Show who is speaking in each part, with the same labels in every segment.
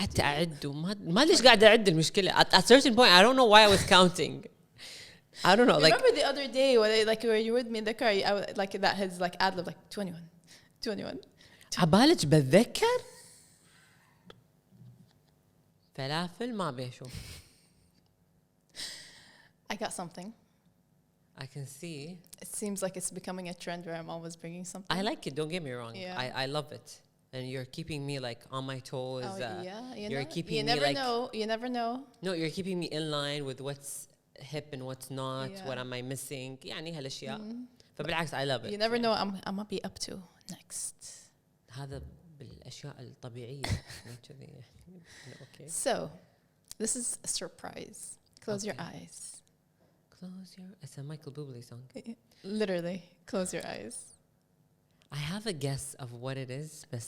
Speaker 1: قعدت أعد ما ليش قاعد أعد المشكلة. At a certain point, I don't know why I was counting. I don't know. Like,
Speaker 2: remember the other day when like where you were with me in the car, I was like that his like ad lib like 21.
Speaker 1: عبالج بتذكر فلافل ما بيشوف.
Speaker 2: I got something.
Speaker 1: I can see.
Speaker 2: It seems like it's becoming a trend where I'm always bringing something.
Speaker 1: I like it. Don't get me wrong.
Speaker 2: Yeah.
Speaker 1: I love it, and you're keeping me like on my toes.
Speaker 2: Oh, yeah,
Speaker 1: you're keeping
Speaker 2: you
Speaker 1: me
Speaker 2: never
Speaker 1: like.
Speaker 2: know. You never know.
Speaker 1: No, you're keeping me in line with what's hip and what's not.
Speaker 2: Yeah.
Speaker 1: What am I missing? يعني هالأشياء. فبالعكس I love it.
Speaker 2: You never know. I'm gonna be up to next.
Speaker 1: هذا بالأشياء الطبيعية. Okay.
Speaker 2: So, this is a surprise. Close your eyes.
Speaker 1: It's a Michael Bublé song.
Speaker 2: Literally, close your eyes.
Speaker 1: I have a guess of what it is, but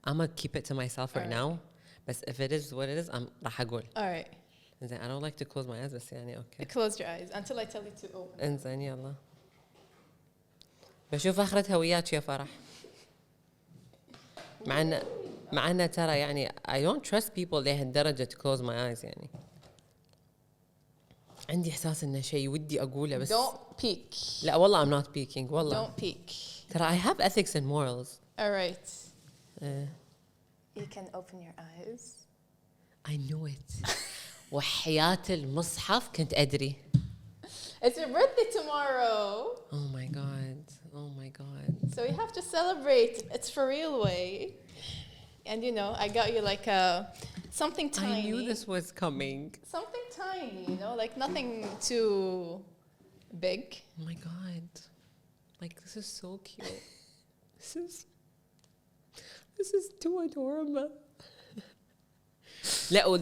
Speaker 1: I'm gonna keep it to myself right now. But if it is what it is, I'm راح أقول.
Speaker 2: All right.
Speaker 1: I don't like to close my eyes, بس يعني okay.
Speaker 2: Close your eyes until I tell you to open.
Speaker 1: إنزين يلا. بشوف آخرتها وياك يا فرح. مع أن ترى يعني I don't trust people لهالدرجة to close my eyes يعني. عندي إحساس إنه شيء ودي أقوله بس.
Speaker 2: Don't peek.
Speaker 1: لا والله I'm not peeking والله.
Speaker 2: Don't peek.
Speaker 1: ترى I have ethics and morals.
Speaker 2: All right. You can open your eyes.
Speaker 1: I knew it. وحياة المصحف كنت أدري.
Speaker 2: It's your birthday tomorrow.
Speaker 1: Oh my god. Oh my god.
Speaker 2: So we have to celebrate. It's Fareel way. And you know, I got you like something tiny.
Speaker 1: I knew this was coming.
Speaker 2: Something tiny, you know, like nothing too big.
Speaker 1: Oh my god. Like this is so cute. This is too adorable.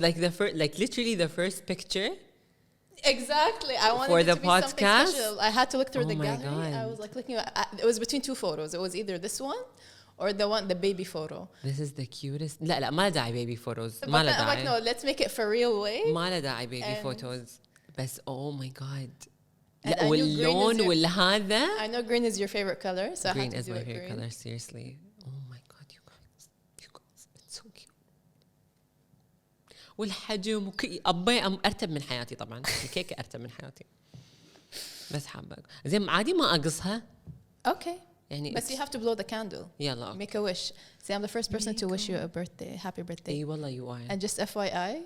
Speaker 1: like the first, like literally the first picture.
Speaker 2: Exactly. I wanted
Speaker 1: for
Speaker 2: it
Speaker 1: the
Speaker 2: to be
Speaker 1: podcast.
Speaker 2: something special. I had to look through the gallery.
Speaker 1: God.
Speaker 2: I was like looking at it was between two photos. It was either this one or the baby photo.
Speaker 1: This is the cutest. لا ما له داعي baby photos.
Speaker 2: But
Speaker 1: ما له
Speaker 2: then I'm like,
Speaker 1: داعي.
Speaker 2: no, let's make it Fareel way.
Speaker 1: ما له داعي baby
Speaker 2: And-
Speaker 1: photos. بس oh my god.
Speaker 2: And
Speaker 1: لا
Speaker 2: I knew green
Speaker 1: واللون
Speaker 2: is your-
Speaker 1: والهذا.
Speaker 2: I know green is your favorite color, so
Speaker 1: Green
Speaker 2: I had
Speaker 1: is
Speaker 2: to do
Speaker 1: my
Speaker 2: it
Speaker 1: favorite
Speaker 2: green.
Speaker 1: color. Seriously. Oh my god, you guys, it's so cute. والحجم أبي أرتب من حياتي طبعا. الكيكة أرتب من حياتي. بس حابة. زين عادي ما أقصها.
Speaker 2: Okay.
Speaker 1: يعني
Speaker 2: But you have to blow the candle.
Speaker 1: يلا.
Speaker 2: Make a wish. Say I'm the first person to wish you a birthday, happy birthday.
Speaker 1: إي والله you are.
Speaker 2: And just FYI,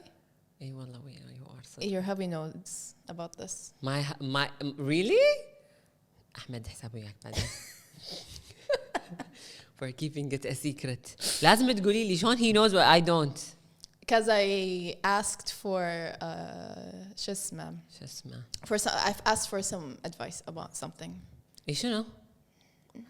Speaker 1: إي والله you are. صدق.
Speaker 2: your hubby knows about this.
Speaker 1: My really? أحمد حسابه وياك بعدين. For keeping it a secret. لازم تقولي لي شلون he knows but I don't.
Speaker 2: Because I asked for شو اسمه I've asked for some advice about something.
Speaker 1: إيه شنو؟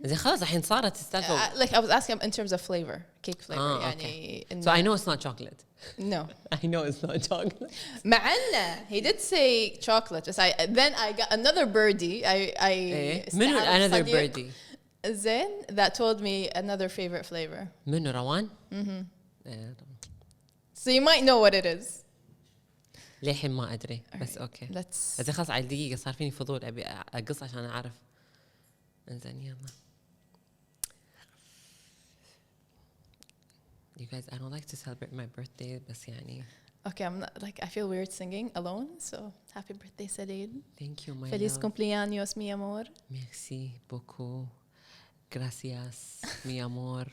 Speaker 1: زين خلاص الحين صارت السالفة.
Speaker 2: Like I was asking him in terms of flavor, cake flavor.
Speaker 1: Okay.
Speaker 2: يعني
Speaker 1: So I know it's not chocolate.
Speaker 2: No.
Speaker 1: I know it's not chocolate.
Speaker 2: مع إنه he did say chocolate. Then I got another birdie.
Speaker 1: منو another birdie?
Speaker 2: زين that told me another favorite flavor.
Speaker 1: منو روان؟
Speaker 2: So you might know what it is.
Speaker 1: للحين ما أدري بس
Speaker 2: Alright,
Speaker 1: أوكي.
Speaker 2: let's.
Speaker 1: زين خلاص على دقيقة صار فيني فضول أبي أقص عشان أعرف. إنزين يلا. You guys, I don't like to celebrate my birthday بس يعني.
Speaker 2: Okay, I'm not like I feel weird singing alone. So happy birthday, Saleel.
Speaker 1: Thank you, my
Speaker 2: Feliz
Speaker 1: love.
Speaker 2: cumpleaños, mi amor.
Speaker 1: Merci beaucoup. Gracias, mi amor.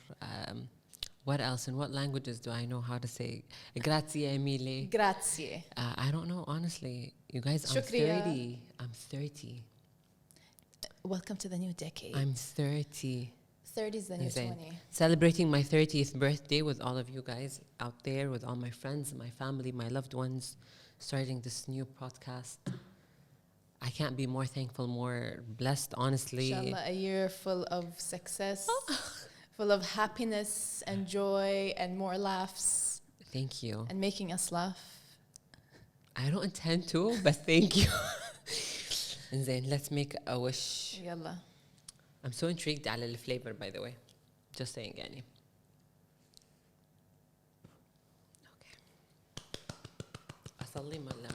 Speaker 1: What else? In what languages do I know how to say grazie mille?
Speaker 2: Grazie.
Speaker 1: I don't know, honestly. You guys, I'm
Speaker 2: Shukriya.
Speaker 1: 30. I'm 30.
Speaker 2: Welcome to the new decade.
Speaker 1: I'm 30.
Speaker 2: 30 is the new
Speaker 1: Insane.
Speaker 2: 20.
Speaker 1: Celebrating my 30th birthday with all of you guys out there, with all my friends, my family, my loved ones, starting this new podcast. I can't be more thankful, more blessed, honestly.
Speaker 2: Inshallah, a year full of success, full of happiness and joy and more laughs.
Speaker 1: Thank you.
Speaker 2: And making us laugh.
Speaker 1: I don't intend to, but thank you. And then let's make a wish.
Speaker 2: Yalla.
Speaker 1: I'm so intrigued على the flavor, by the way. Just saying يعني. Okay. أصلي ولا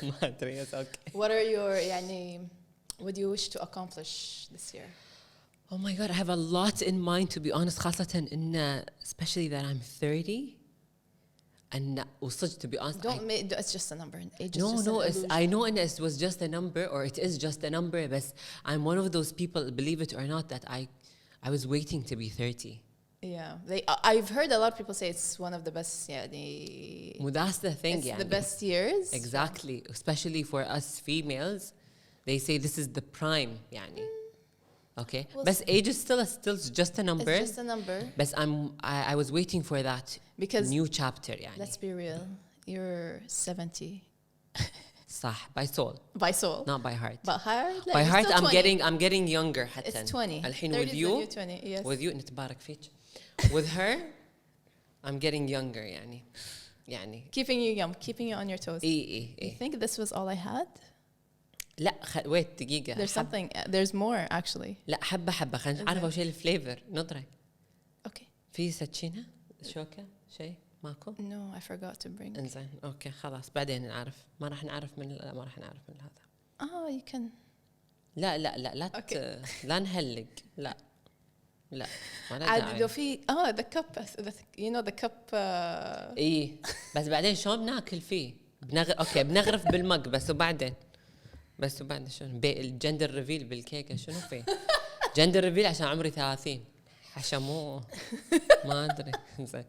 Speaker 1: ما أدري. It's okay.
Speaker 2: What are your يعني what do you wish to accomplish this year?
Speaker 1: Oh my God, I have a lot in mind, to be honest, خاصة إن especially that I'm 30. And وصدق, to be honest,
Speaker 2: it's just a number. Age
Speaker 1: no,
Speaker 2: is just
Speaker 1: no,
Speaker 2: an
Speaker 1: it's, I know it was just a number, or it is just a number, but I'm one of those people, believe it or not, that I was waiting to be 30.
Speaker 2: Yeah, I've heard a lot of people say it's one of the best. Yeah,
Speaker 1: that's the thing.
Speaker 2: It's the best years.
Speaker 1: Exactly, especially for us females, they say this is the prime. يعني. Okay, but age is still just a number.
Speaker 2: It's just a number.
Speaker 1: But I was waiting for that
Speaker 2: because
Speaker 1: new chapter. يعني.
Speaker 2: Let's be real. You're 70.
Speaker 1: صح, by soul.
Speaker 2: By soul.
Speaker 1: Not by heart.
Speaker 2: By heart.
Speaker 1: By heart, I'm getting younger. حتى.
Speaker 2: It's 20.
Speaker 1: الحين with you.
Speaker 2: 20, yes.
Speaker 1: With you, نتبارك فيك. With her, I'm getting younger. يعني.
Speaker 2: Keeping you young, keeping you on your toes.
Speaker 1: إيه.
Speaker 2: You think this was all I had?
Speaker 1: لا wait دقيقة.
Speaker 2: There's something. There's more actually.
Speaker 1: لا حبة خلينا نعرف أول شيء الفليفر نطري.
Speaker 2: Okay.
Speaker 1: في سكينة شوكة شيء ماكو؟
Speaker 2: No, I forgot to bring.
Speaker 1: إنزين أوكي خلاص بعدين نعرف ما راح نعرف من هذا.
Speaker 2: Oh, you can.
Speaker 1: لا
Speaker 2: okay.
Speaker 1: لا نهلق لا
Speaker 2: عاد لو في the cup you know the cup
Speaker 1: إيه بس بعدين شلون بناكل فيه؟ أوكي بنغرف بالمج بس وبعدين شنو الجندر ريفيل بالكيكه شنو فيه جندر ريفيل عشان عمري 30 حشموه ما ادري زين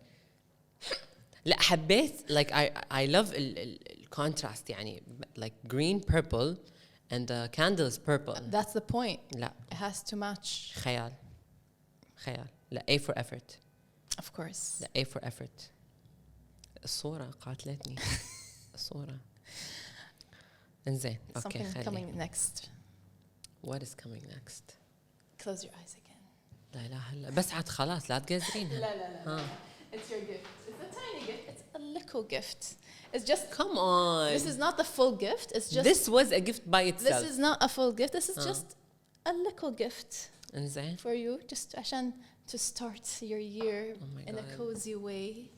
Speaker 1: لا حبيت like I love the contrast يعني like green purple and the candle is purple.
Speaker 2: That's the point.
Speaker 1: لا
Speaker 2: it has to match.
Speaker 1: خيال لا A for effort.
Speaker 2: Of course.
Speaker 1: لا A for effort. الصورة قاتلتني الصورة. إنزين أوكي
Speaker 2: Something coming next.
Speaker 1: What is coming next?
Speaker 2: Close your eyes again.
Speaker 1: لا إله إلا بس عاد خلاص لا تقزرينها.
Speaker 2: لا. It's your gift. It's a tiny gift. It's a little gift. It's just.
Speaker 1: Come on.
Speaker 2: This is not the full gift. It's just.
Speaker 1: This was a gift by itself.
Speaker 2: This is not a full gift. This is just a little gift.
Speaker 1: إنزين.
Speaker 2: For you, just عشان to start your year in a cozy way.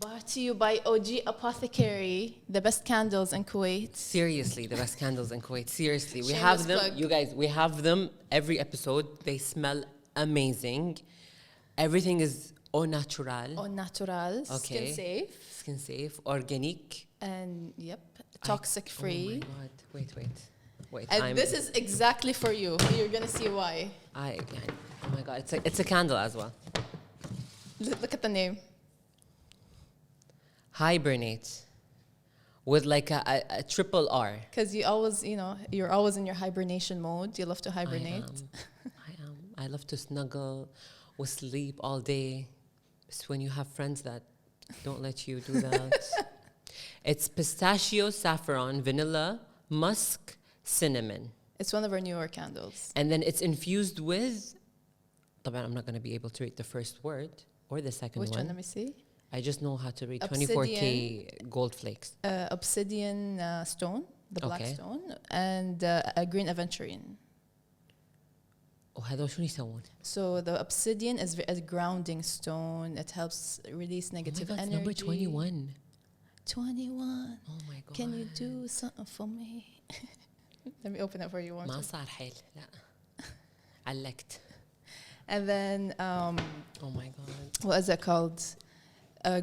Speaker 2: Brought to you by OG Apothecary, the best candles in Kuwait.
Speaker 1: Seriously, the best candles in Kuwait. Seriously, we
Speaker 2: Shameless
Speaker 1: have them.
Speaker 2: plug.
Speaker 1: You guys, we have them every episode. They smell amazing. Everything is au natural.
Speaker 2: Au natural.
Speaker 1: Okay. Skin safe. Organic.
Speaker 2: And yep, toxic free.
Speaker 1: Oh my God! Wait.
Speaker 2: And this is exactly for you. You're gonna see why.
Speaker 1: Oh my God! It's a candle as well.
Speaker 2: Look at the name.
Speaker 1: Hibernate with like a triple R.
Speaker 2: Because you're always in your hibernation mode. You love to hibernate.
Speaker 1: I am. I love to snuggle or sleep all day. It's when you have friends that don't let you do that. It's pistachio, saffron, vanilla, musk, cinnamon.
Speaker 2: It's one of our newer candles.
Speaker 1: And then it's infused with. I'm not going to be able to read the first word or the second one.
Speaker 2: Which one? Let me see.
Speaker 1: I just know how to read 24K gold flakes.
Speaker 2: Obsidian stone, the black stone, and a green aventurine.
Speaker 1: وهذا شو يسوون؟
Speaker 2: So the obsidian is a grounding stone. It helps release negative
Speaker 1: energy.
Speaker 2: Number
Speaker 1: 21.
Speaker 2: 21.
Speaker 1: Oh my God.
Speaker 2: Can you do something for me? Let me open it for you.
Speaker 1: ما صار حيل لا علقت.
Speaker 2: And then
Speaker 1: oh my God.
Speaker 2: What is it called?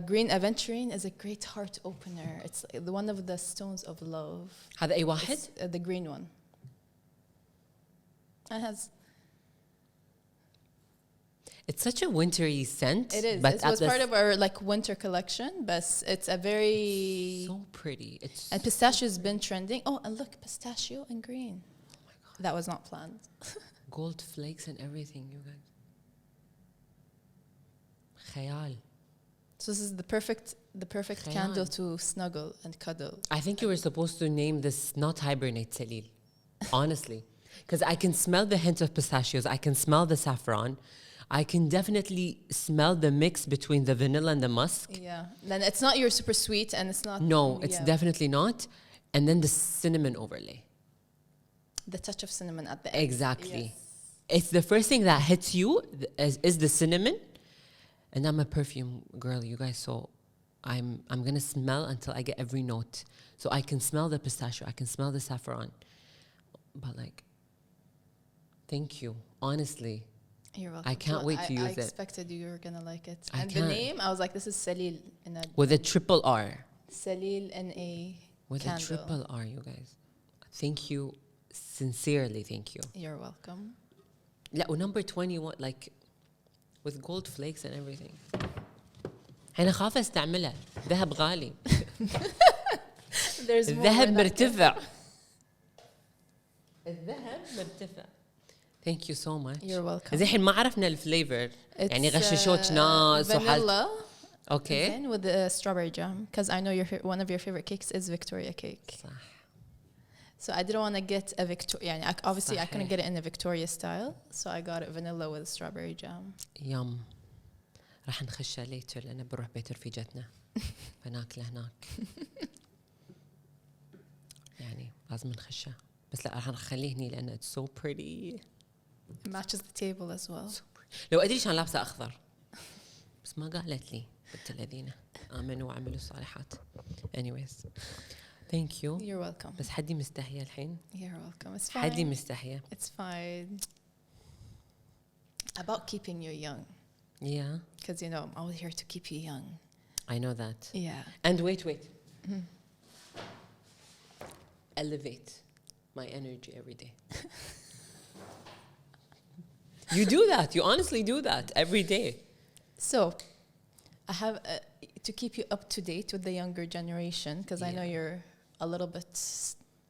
Speaker 2: Green aventurine is a great heart opener. It's one of the stones of love.
Speaker 1: هذا أي واحد؟
Speaker 2: The green one. It has.
Speaker 1: It's such a wintry scent.
Speaker 2: It is.
Speaker 1: But
Speaker 2: it was part of our winter collection, but it's a very
Speaker 1: so pretty.
Speaker 2: And pistachio's been trending. Oh, and look, pistachio and green.
Speaker 1: Oh my God.
Speaker 2: That was not planned.
Speaker 1: Gold flakes and everything, you guys. خيال.
Speaker 2: So this is the perfect candle to snuggle and cuddle.
Speaker 1: I think you were supposed to name this not hibernate, Saleel. Honestly. Because I can smell the hint of pistachios. I can smell the saffron. I can definitely smell the mix between the vanilla and the musk.
Speaker 2: Yeah. Then it's not your super sweet and it's not.
Speaker 1: No, it's definitely not. And then the cinnamon overlay.
Speaker 2: The touch of cinnamon at the end.
Speaker 1: Exactly.
Speaker 2: Yes.
Speaker 1: It's the first thing that hits you is the cinnamon. And I'm a perfume girl, you guys, so I'm gonna smell until I get every note. So I can smell the pistachio, I can smell the saffron. But like, thank you. Honestly,
Speaker 2: You're welcome.
Speaker 1: I can't wait to use
Speaker 2: I
Speaker 1: it.
Speaker 2: expected you were gonna like it.
Speaker 1: I
Speaker 2: And the
Speaker 1: can't.
Speaker 2: name, I was like, this is Saleel in a
Speaker 1: With a triple R.
Speaker 2: Saleel in a
Speaker 1: With
Speaker 2: candle.
Speaker 1: a triple R, you guys. Thank you. Sincerely, thank you.
Speaker 2: You're welcome.
Speaker 1: لا number 21 like with gold flakes and everything. أنا خاف استعملها. ذهب غالي.
Speaker 2: There's more
Speaker 1: الذهب
Speaker 2: where that
Speaker 1: مرتفع. الذهب مرتفع. Thank you so much.
Speaker 2: You're welcome.
Speaker 1: زين الحين ما عرفنا الفليفر. يعني
Speaker 2: It's,
Speaker 1: غششوك ناس
Speaker 2: vanilla.
Speaker 1: Okay.
Speaker 2: Then with the strawberry jam, because I know one of your favorite cakes is Victoria cake.
Speaker 1: صح.
Speaker 2: So I didn't want to get a Victoria. Obviously, I couldn't
Speaker 1: صحيح.
Speaker 2: get it in a Victoria style, so I got it vanilla with strawberry jam.
Speaker 1: يم. راح نخش ليتر لأن بنروح بيت رفيجتنا. بناكل هناك. يعني لازم نخشها. بس لا راح نخليه هني لأن it's so pretty.
Speaker 2: It matches the table as well.
Speaker 1: لو أدري شان لابسة أخضر. بس ما قالت لي بنت الذين آمنوا وعملوا الصالحات. Anyways. Thank you.
Speaker 2: You're welcome.
Speaker 1: بس حدي مستحية الحين.
Speaker 2: You're welcome. It's fine.
Speaker 1: حدي مستحية.
Speaker 2: It's fine. About keeping you young.
Speaker 1: Yeah.
Speaker 2: Because, you know, I'm always here to keep you young.
Speaker 1: I know that.
Speaker 2: Yeah.
Speaker 1: And wait. Elevate my energy every day. You do that. You honestly do that every day.
Speaker 2: So, I have to keep you up to date with the younger generation, because I know you're a little bit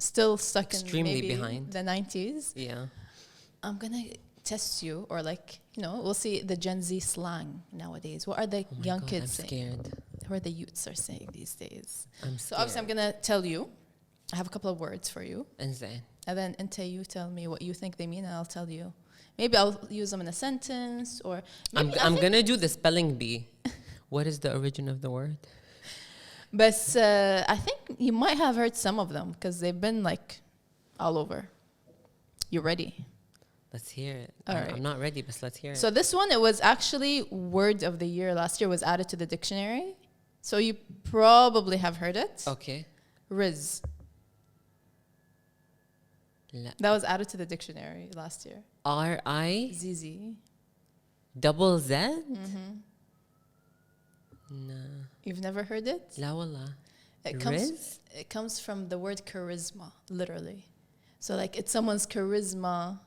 Speaker 2: still stuck
Speaker 1: Extremely
Speaker 2: in maybe
Speaker 1: behind.
Speaker 2: the 90s.
Speaker 1: Yeah.
Speaker 2: I'm going to test you, or like, you know, we'll see the Gen Z slang nowadays. What are the
Speaker 1: Oh my
Speaker 2: young
Speaker 1: God,
Speaker 2: kids
Speaker 1: I'm
Speaker 2: saying?
Speaker 1: scared.
Speaker 2: What are the youths are saying these days?
Speaker 1: I'm
Speaker 2: So obviously I'm
Speaker 1: scared.
Speaker 2: going to tell you. I have a couple of words for you.
Speaker 1: إنزين.
Speaker 2: And then until you tell me what you think they mean, and I'll tell you. Maybe I'll use them in a sentence, or
Speaker 1: I'm gonna do the spelling bee. What is the origin of the word?
Speaker 2: But I think you might have heard some of them because they've been like all over. You ready?
Speaker 1: Let's hear it.
Speaker 2: All right.
Speaker 1: I'm not ready, but let's hear it.
Speaker 2: So this one, it was actually word of the year last year, was added to the dictionary. So you probably have heard it.
Speaker 1: Okay.
Speaker 2: Riz.
Speaker 1: لا.
Speaker 2: That was added to the dictionary last year.
Speaker 1: R-I
Speaker 2: ZZ.
Speaker 1: double Z? No.
Speaker 2: You've never heard it?
Speaker 1: لا والله.
Speaker 2: It comes from the word charisma, literally. So like it's someone's charisma,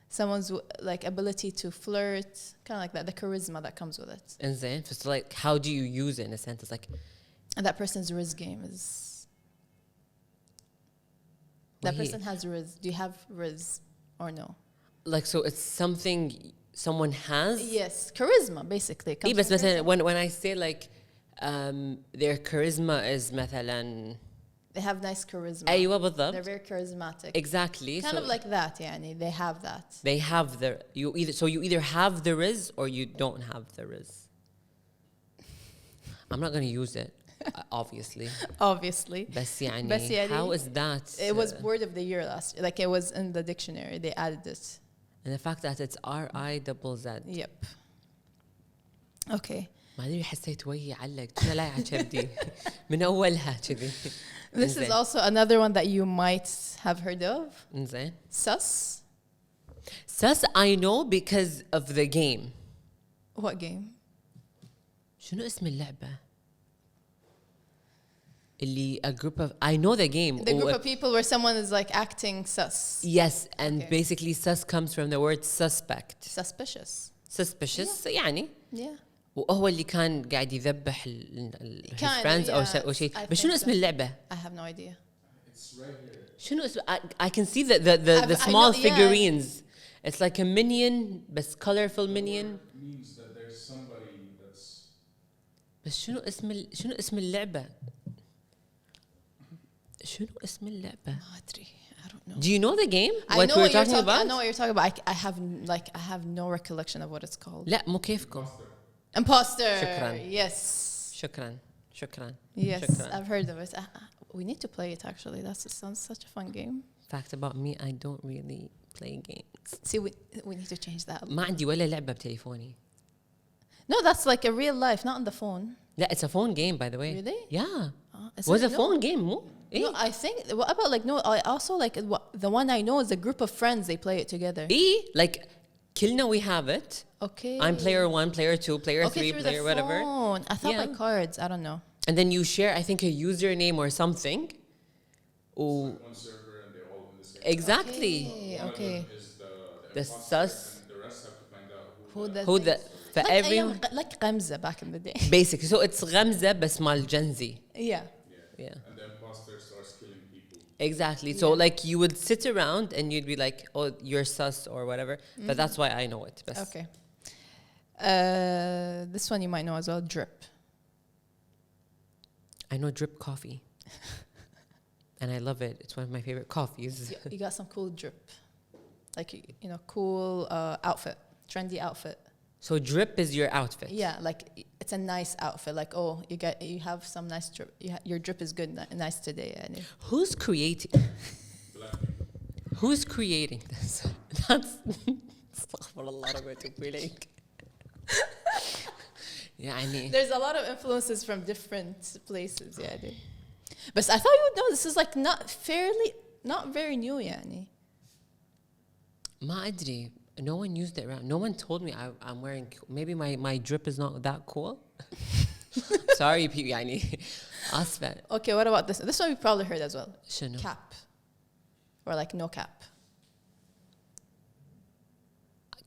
Speaker 2: someone's like ability to flirt, kind of like that, the charisma that comes with it.
Speaker 1: إنزين. So like, how do you use it in a sentence? Like,
Speaker 2: And that person's riz game is... That person has riz. Do you have riz or no?
Speaker 1: like, so it's something someone has?
Speaker 2: Yes, charisma basically.
Speaker 1: إيه بس مثلا when I say like their charisma is مثلا
Speaker 2: They have nice charisma.
Speaker 1: أيوة بالضبط.
Speaker 2: They're very charismatic.
Speaker 1: Exactly.
Speaker 2: Kind
Speaker 1: so
Speaker 2: of like that, يعني. They have that.
Speaker 1: they have the you either have the riz or you don't have the riz. I'm not going to use it, obviously.
Speaker 2: Obviously.
Speaker 1: بس يعني,
Speaker 2: بس يعني
Speaker 1: how is that?
Speaker 2: It was word of the year last year. Like it was in the dictionary. They added it.
Speaker 1: And the fact that it's R-I-double-Z.
Speaker 2: Yep. Okay.
Speaker 1: ما أدري حسيت وجهي علق كنا لايعة كبدي من أولها كذي.
Speaker 2: This is also another one that you might have heard of.
Speaker 1: إنزين.
Speaker 2: Sus.
Speaker 1: Sus I know because of the game.
Speaker 2: What game?
Speaker 1: شنو اسم اللعبة؟ اللي a group of I know the game.
Speaker 2: The group of people where someone is like acting sus.
Speaker 1: Yes, and
Speaker 2: Okay.
Speaker 1: basically sus comes from the word suspect.
Speaker 2: Suspicious.
Speaker 1: Suspicious يعني.
Speaker 2: Yeah.
Speaker 1: وهو اللي كان قاعد يذبح his
Speaker 2: كان،
Speaker 1: friends
Speaker 2: yeah,
Speaker 1: أو شيء.
Speaker 2: I
Speaker 1: بس شنو
Speaker 2: think
Speaker 1: اسم
Speaker 2: so.
Speaker 1: اللعبة؟
Speaker 2: I have no idea.
Speaker 3: It's right here.
Speaker 1: شنو اسم I can see the
Speaker 2: I
Speaker 1: small
Speaker 2: know, yeah.
Speaker 1: figurines. It's like a minion بس colorful minion.
Speaker 3: It means that there's somebody that's
Speaker 1: بس شنو اسم اللعبة؟ شنو اسم اللعبة؟
Speaker 2: ما أدري. I don't know.
Speaker 1: Do you know the game?
Speaker 2: I
Speaker 1: What
Speaker 2: know
Speaker 1: we're
Speaker 2: what you're
Speaker 1: talking
Speaker 2: talking.
Speaker 1: about?
Speaker 2: I know what you're talking about. I have no recollection of what it's called.
Speaker 1: لا مو كيفكم.
Speaker 2: Imposter.
Speaker 1: شكراً.
Speaker 2: Yes.
Speaker 1: شكرا.
Speaker 2: Yes,
Speaker 1: شكراً.
Speaker 2: I've heard of it. We need to play it actually. That sounds such a fun game.
Speaker 1: Fact about me, I don't really play games.
Speaker 2: See, we need to change that.
Speaker 1: ما عندي ولا لعبة بتليفوني.
Speaker 2: No, that's like a real life, not on the phone.
Speaker 1: لا, it's a phone game by the way.
Speaker 2: Really?
Speaker 1: Yeah.
Speaker 2: Is
Speaker 1: Was
Speaker 2: it?
Speaker 1: a phone game مو؟
Speaker 2: No, I think. What about like no? I also like the one I know is a group of friends. They play it together.
Speaker 1: إيه like كلنا we have it.
Speaker 2: Okay.
Speaker 1: I'm player 1, player 2, player 3,
Speaker 2: through
Speaker 1: player
Speaker 2: the
Speaker 1: whatever.
Speaker 2: phone. I thought
Speaker 1: Yeah.
Speaker 2: by cards. I don't know.
Speaker 1: And then you share, I think, a username or something.
Speaker 3: It's like one server and they're all in the same.
Speaker 1: Exactly.
Speaker 3: One
Speaker 2: Okay.
Speaker 3: of them is the
Speaker 1: The
Speaker 3: imposter,
Speaker 1: sus.
Speaker 3: and the rest have to find out
Speaker 2: Who the
Speaker 1: Who the for
Speaker 2: like
Speaker 1: everyone
Speaker 2: like Gamza back in the day.
Speaker 1: basically. So it's غمزة بس مال Gen Z.
Speaker 2: Yeah.
Speaker 1: Yeah.
Speaker 3: And the imposter starts killing people.
Speaker 1: Exactly. So
Speaker 2: Yeah.
Speaker 1: like you would sit around and you'd be like, oh, you're sus or whatever. But that's why I know it. بس.
Speaker 2: Okay. This one you might know as well. Drip.
Speaker 1: I know drip coffee. And I love it. It's one of my favorite coffees.
Speaker 2: You got some cool drip, like you know, cool outfit, trendy outfit.
Speaker 1: So drip is your outfit.
Speaker 2: Yeah, like it's a nice outfit. Like you have some nice drip. Your drip is good, nice today. And
Speaker 1: Who's creating?
Speaker 3: Black people.
Speaker 1: Who's creating this? That's astaghfirullah like. يعني
Speaker 2: there's a lot of influences from different places. Yeah, dude. But I thought you would know this is like not very new. يعني.
Speaker 1: ما أدري. No one used it around. No one told me I'm wearing. Maybe my drip is not that cool. Sorry, people. يعني أسفة.
Speaker 2: Okay, what about this? This one we probably heard as well.
Speaker 1: شنو؟
Speaker 2: Cap, or like no cap.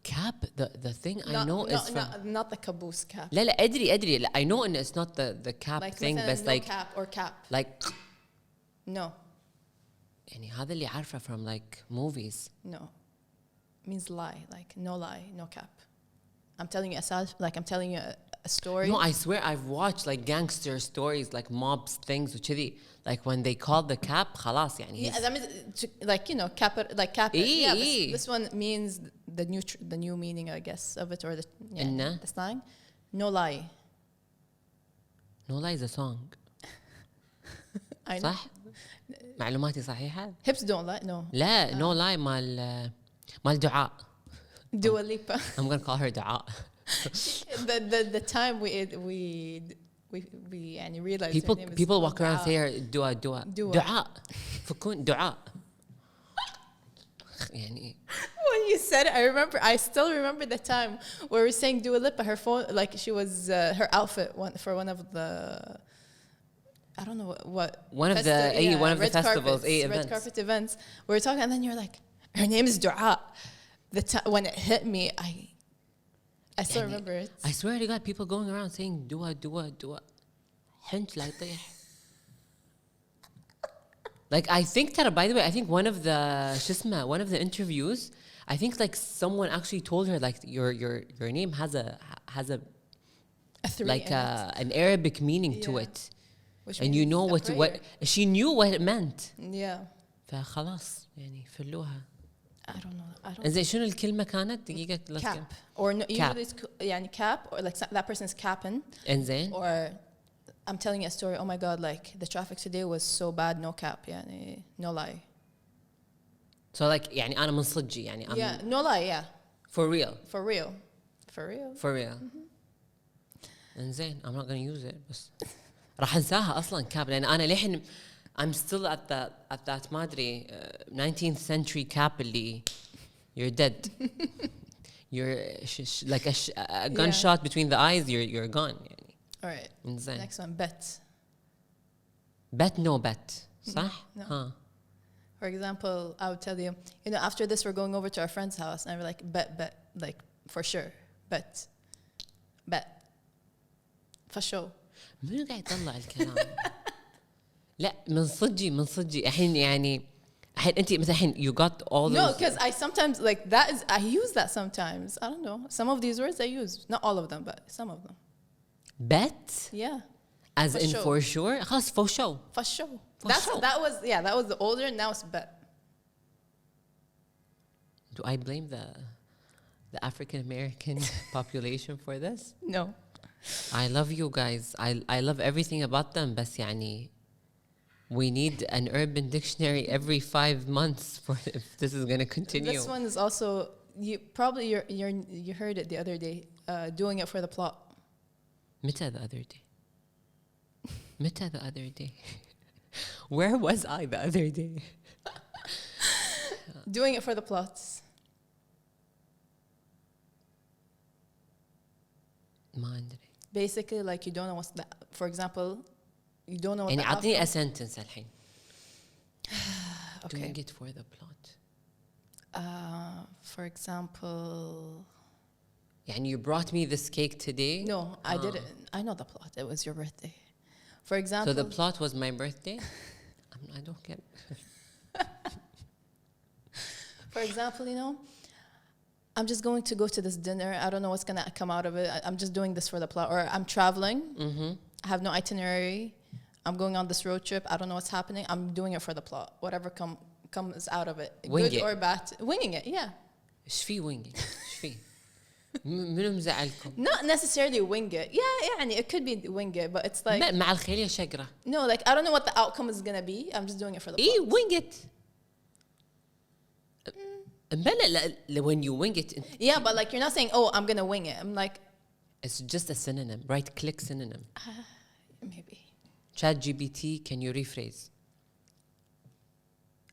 Speaker 1: Cap. The thing I know is from.
Speaker 2: Not the caboose cap.
Speaker 1: لا أدري. I know and it's not the cap
Speaker 2: Like
Speaker 1: thing,
Speaker 2: مثلاً
Speaker 1: but
Speaker 2: no
Speaker 1: like
Speaker 2: cap or cap.
Speaker 1: like.
Speaker 2: No,
Speaker 1: يعني هذا اللي عارفه from like movies.
Speaker 2: no. Means lie. Like no lie, no cap. I'm telling you I'm telling you a story.
Speaker 1: No, I swear I've watched like gangster stories, like mobs things وكذي. Like when they call the cap, خلاص يعني.
Speaker 2: Yeah, that means like you know cap it, like cap it.
Speaker 1: إيه,
Speaker 2: Yeah,
Speaker 1: إيه.
Speaker 2: this one means the new meaning, I guess, of it, or
Speaker 1: إنه؟
Speaker 2: the slang. No lie.
Speaker 1: No Lie is a song.
Speaker 2: I know.
Speaker 1: صح؟ معلوماتي صحيحة؟
Speaker 2: Hips don't lie. No.
Speaker 1: لا No Lie مال دعاء.
Speaker 2: Dua Lipa.
Speaker 1: I'm gonna call her دعاء.
Speaker 2: the time we يعني realized her name is
Speaker 1: people walk around
Speaker 2: دعاء.
Speaker 1: say her دعاء دعاء فكون دعاء. يعني
Speaker 2: When you said it, I still remember the time where we were saying Dua Lipa, her phone, like she was her outfit for one of the, I don't know what
Speaker 1: one of the festivals,
Speaker 2: red
Speaker 1: events.
Speaker 2: carpet events. We were talking, and then you're like, her name is Dua. When it hit me, I still
Speaker 1: يعني
Speaker 2: remember it.
Speaker 1: I swear to God, people going around saying دعاء حنت لا يطيح. Like I think that, by the way, I think one of the interviews, I think like someone actually told her like your name has a
Speaker 2: A three
Speaker 1: like
Speaker 2: in it.
Speaker 1: an Arabic meaning to
Speaker 2: Yeah.
Speaker 1: it,
Speaker 2: Which
Speaker 1: and you
Speaker 2: means
Speaker 1: know
Speaker 2: a
Speaker 1: what
Speaker 2: prayer.
Speaker 1: she knew what it meant.
Speaker 2: Yeah.
Speaker 1: فخلاص يعني فلوها.
Speaker 2: I don't know. I don't
Speaker 1: إنزين شنو الكلمة كانت دقيقة
Speaker 2: cap or no,
Speaker 1: Cap.
Speaker 2: usually it's يعني cap, or like that person's capping,
Speaker 1: إنزين
Speaker 2: or I'm telling you a story. Oh my God, like the traffic today was so bad. No cap, يعني no lie.
Speaker 1: so like يعني أنا من صدقي يعني I'm
Speaker 2: Yeah, no lie. Yeah,
Speaker 1: for real
Speaker 2: for real.
Speaker 1: إنزين I'm not gonna use it بس راح أنساها أصلا cap لأن أنا لحين I'm still at that ما أدري 19th century cap اللي you're dead. You're like a gunshot between the eyes. You're gone يعني.
Speaker 2: All right.
Speaker 1: إنزين.
Speaker 2: Next one, bet.
Speaker 1: Bet no bet. صح؟
Speaker 2: No.
Speaker 1: ها.
Speaker 2: For example, I would tell you, after this, we're going over to our friend's house, and we're like, bet, like for sure, bet. For sure.
Speaker 1: منو قاعد يطلع الكلام؟ لا من صدقي الحين يعني الحين أنت مثلا الحين you got all those.
Speaker 2: No, because I sometimes like that is I use that sometimes. I don't know. Some of these words I use, not all of them, but some of them.
Speaker 1: Bet
Speaker 2: Yeah,
Speaker 1: as
Speaker 2: For
Speaker 1: in
Speaker 2: sure.
Speaker 1: for sure. خلاص for show.
Speaker 2: for sure.
Speaker 1: For
Speaker 2: That's
Speaker 1: sure.
Speaker 2: that was the older. Now it's bet.
Speaker 1: Do I blame the African American population for this?
Speaker 2: No.
Speaker 1: I love you guys. I love everything about them. بس يعني we need an urban dictionary every 5 months for if this is gonna continue.
Speaker 2: This one is also you heard it the other day. Doing it for the plot.
Speaker 1: متى the other day? متى the other day? Where was I the other day?
Speaker 2: Doing it for the plots.
Speaker 1: ما أدري.
Speaker 2: Basically, like you don't know what's the, for example, you don't know what
Speaker 1: يعني
Speaker 2: the
Speaker 1: أعطيني a
Speaker 2: outcome.
Speaker 1: sentence الحين.
Speaker 2: Okay.
Speaker 1: Doing it for the plot.
Speaker 2: For example,
Speaker 1: يعني you brought me this cake today.
Speaker 2: no, I didn't. I know the plot. It was your birthday. For example,
Speaker 1: So the plot was my birthday? I don't get it.
Speaker 2: for example, you know, I'm just going to go to this dinner. I don't know what's going to come out of it. I'm just doing this for the plot. Or I'm traveling. I have no itinerary. I'm going on this road trip. I don't know what's happening. I'm doing it for the plot. Whatever comes out of it.
Speaker 1: Wing
Speaker 2: good
Speaker 1: it.
Speaker 2: or bad. Winging it, yeah.
Speaker 1: إيش في winging؟ إيش في؟ منو مزعلكم؟
Speaker 2: Not necessarily wing it. Yeah, يعني it could be wing it, but it's like...
Speaker 1: مع الخيل يا شقرة.
Speaker 2: No, like I don't know what the outcome is going to be. I'm just doing it for the plot.
Speaker 1: إيه wing it. مبلا when you wing it
Speaker 2: Yeah, but like you're not saying, oh, I'm going to wing it. I'm like,
Speaker 1: it's just a synonym. Right click synonym.
Speaker 2: maybe.
Speaker 1: Chat GPT, can you rephrase?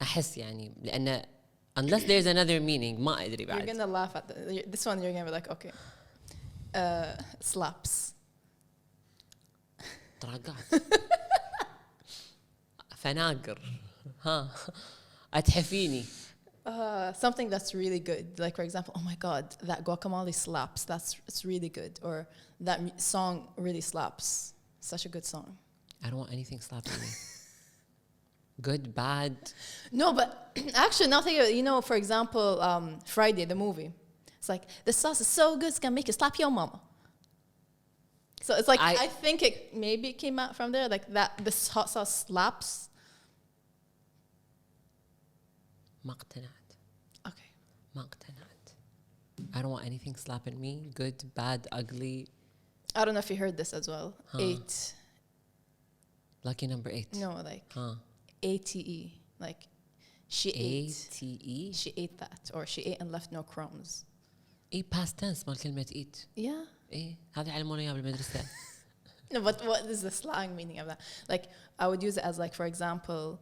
Speaker 1: أحس يعني لأن unless there's another meaning ما أدري
Speaker 2: You're
Speaker 1: بعد.
Speaker 2: going to laugh at this one. You're going to be like, okay. Slaps.
Speaker 1: طراقات. فناقر. ها. أتحفيني.
Speaker 2: Something that's really good. Like, for example, oh my God, that guacamole slaps. It's really good. Or that song really slaps. Such a good song.
Speaker 1: I don't want anything slapping me. Good, bad.
Speaker 2: No, but actually, nothing. You know, for example, Friday, the movie. It's like, the sauce is so good, it's going to make you slap your mama. So it's like, I think it maybe came out from there. Like, that this hot sauce slaps.
Speaker 1: ما اقتنعت.
Speaker 2: Okay.
Speaker 1: ما اقتنعت. I don't want anything slapping me. Good, bad, ugly.
Speaker 2: I don't know if you heard this as well. 8.
Speaker 1: Lucky number 8.
Speaker 2: No, like ATE. Like she ate.
Speaker 1: ATE.
Speaker 2: She ate that, or she ate and left no crumbs.
Speaker 1: إيه past tense مال كلمة eat.
Speaker 2: Yeah.
Speaker 1: إيه هذه علمونا إياها بالمدرسة.
Speaker 2: No, but what is the slang meaning of that? Like, I would use it as, like, for example,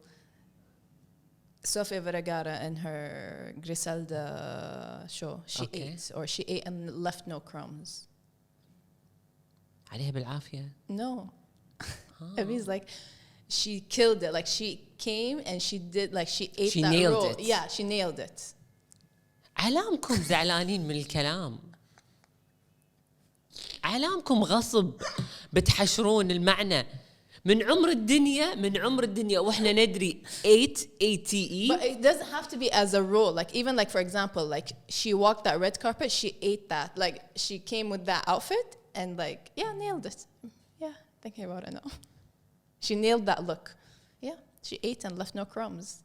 Speaker 2: Sofia Vergara in her Griselda show, she ate, or she ate and left no crumbs.
Speaker 1: عليها بالعافية.
Speaker 2: No. It means like she killed it. Like she came and she did, like she ate
Speaker 1: She
Speaker 2: that
Speaker 1: nailed
Speaker 2: roll.
Speaker 1: it.
Speaker 2: Yeah, she nailed it.
Speaker 1: علامكم زعلانين من الكلام. علامكم غصب بتحشرون المعنى. من عمر الدنيا واحنا ندري 8
Speaker 2: But it doesn't have to be as a role. Like, even like, for example, like she walked that red carpet, she ate that. Like, she came with that outfit and like, yeah, nailed it. Yeah, thinking about it now. She nailed that look. Yeah, she ate and left no crumbs.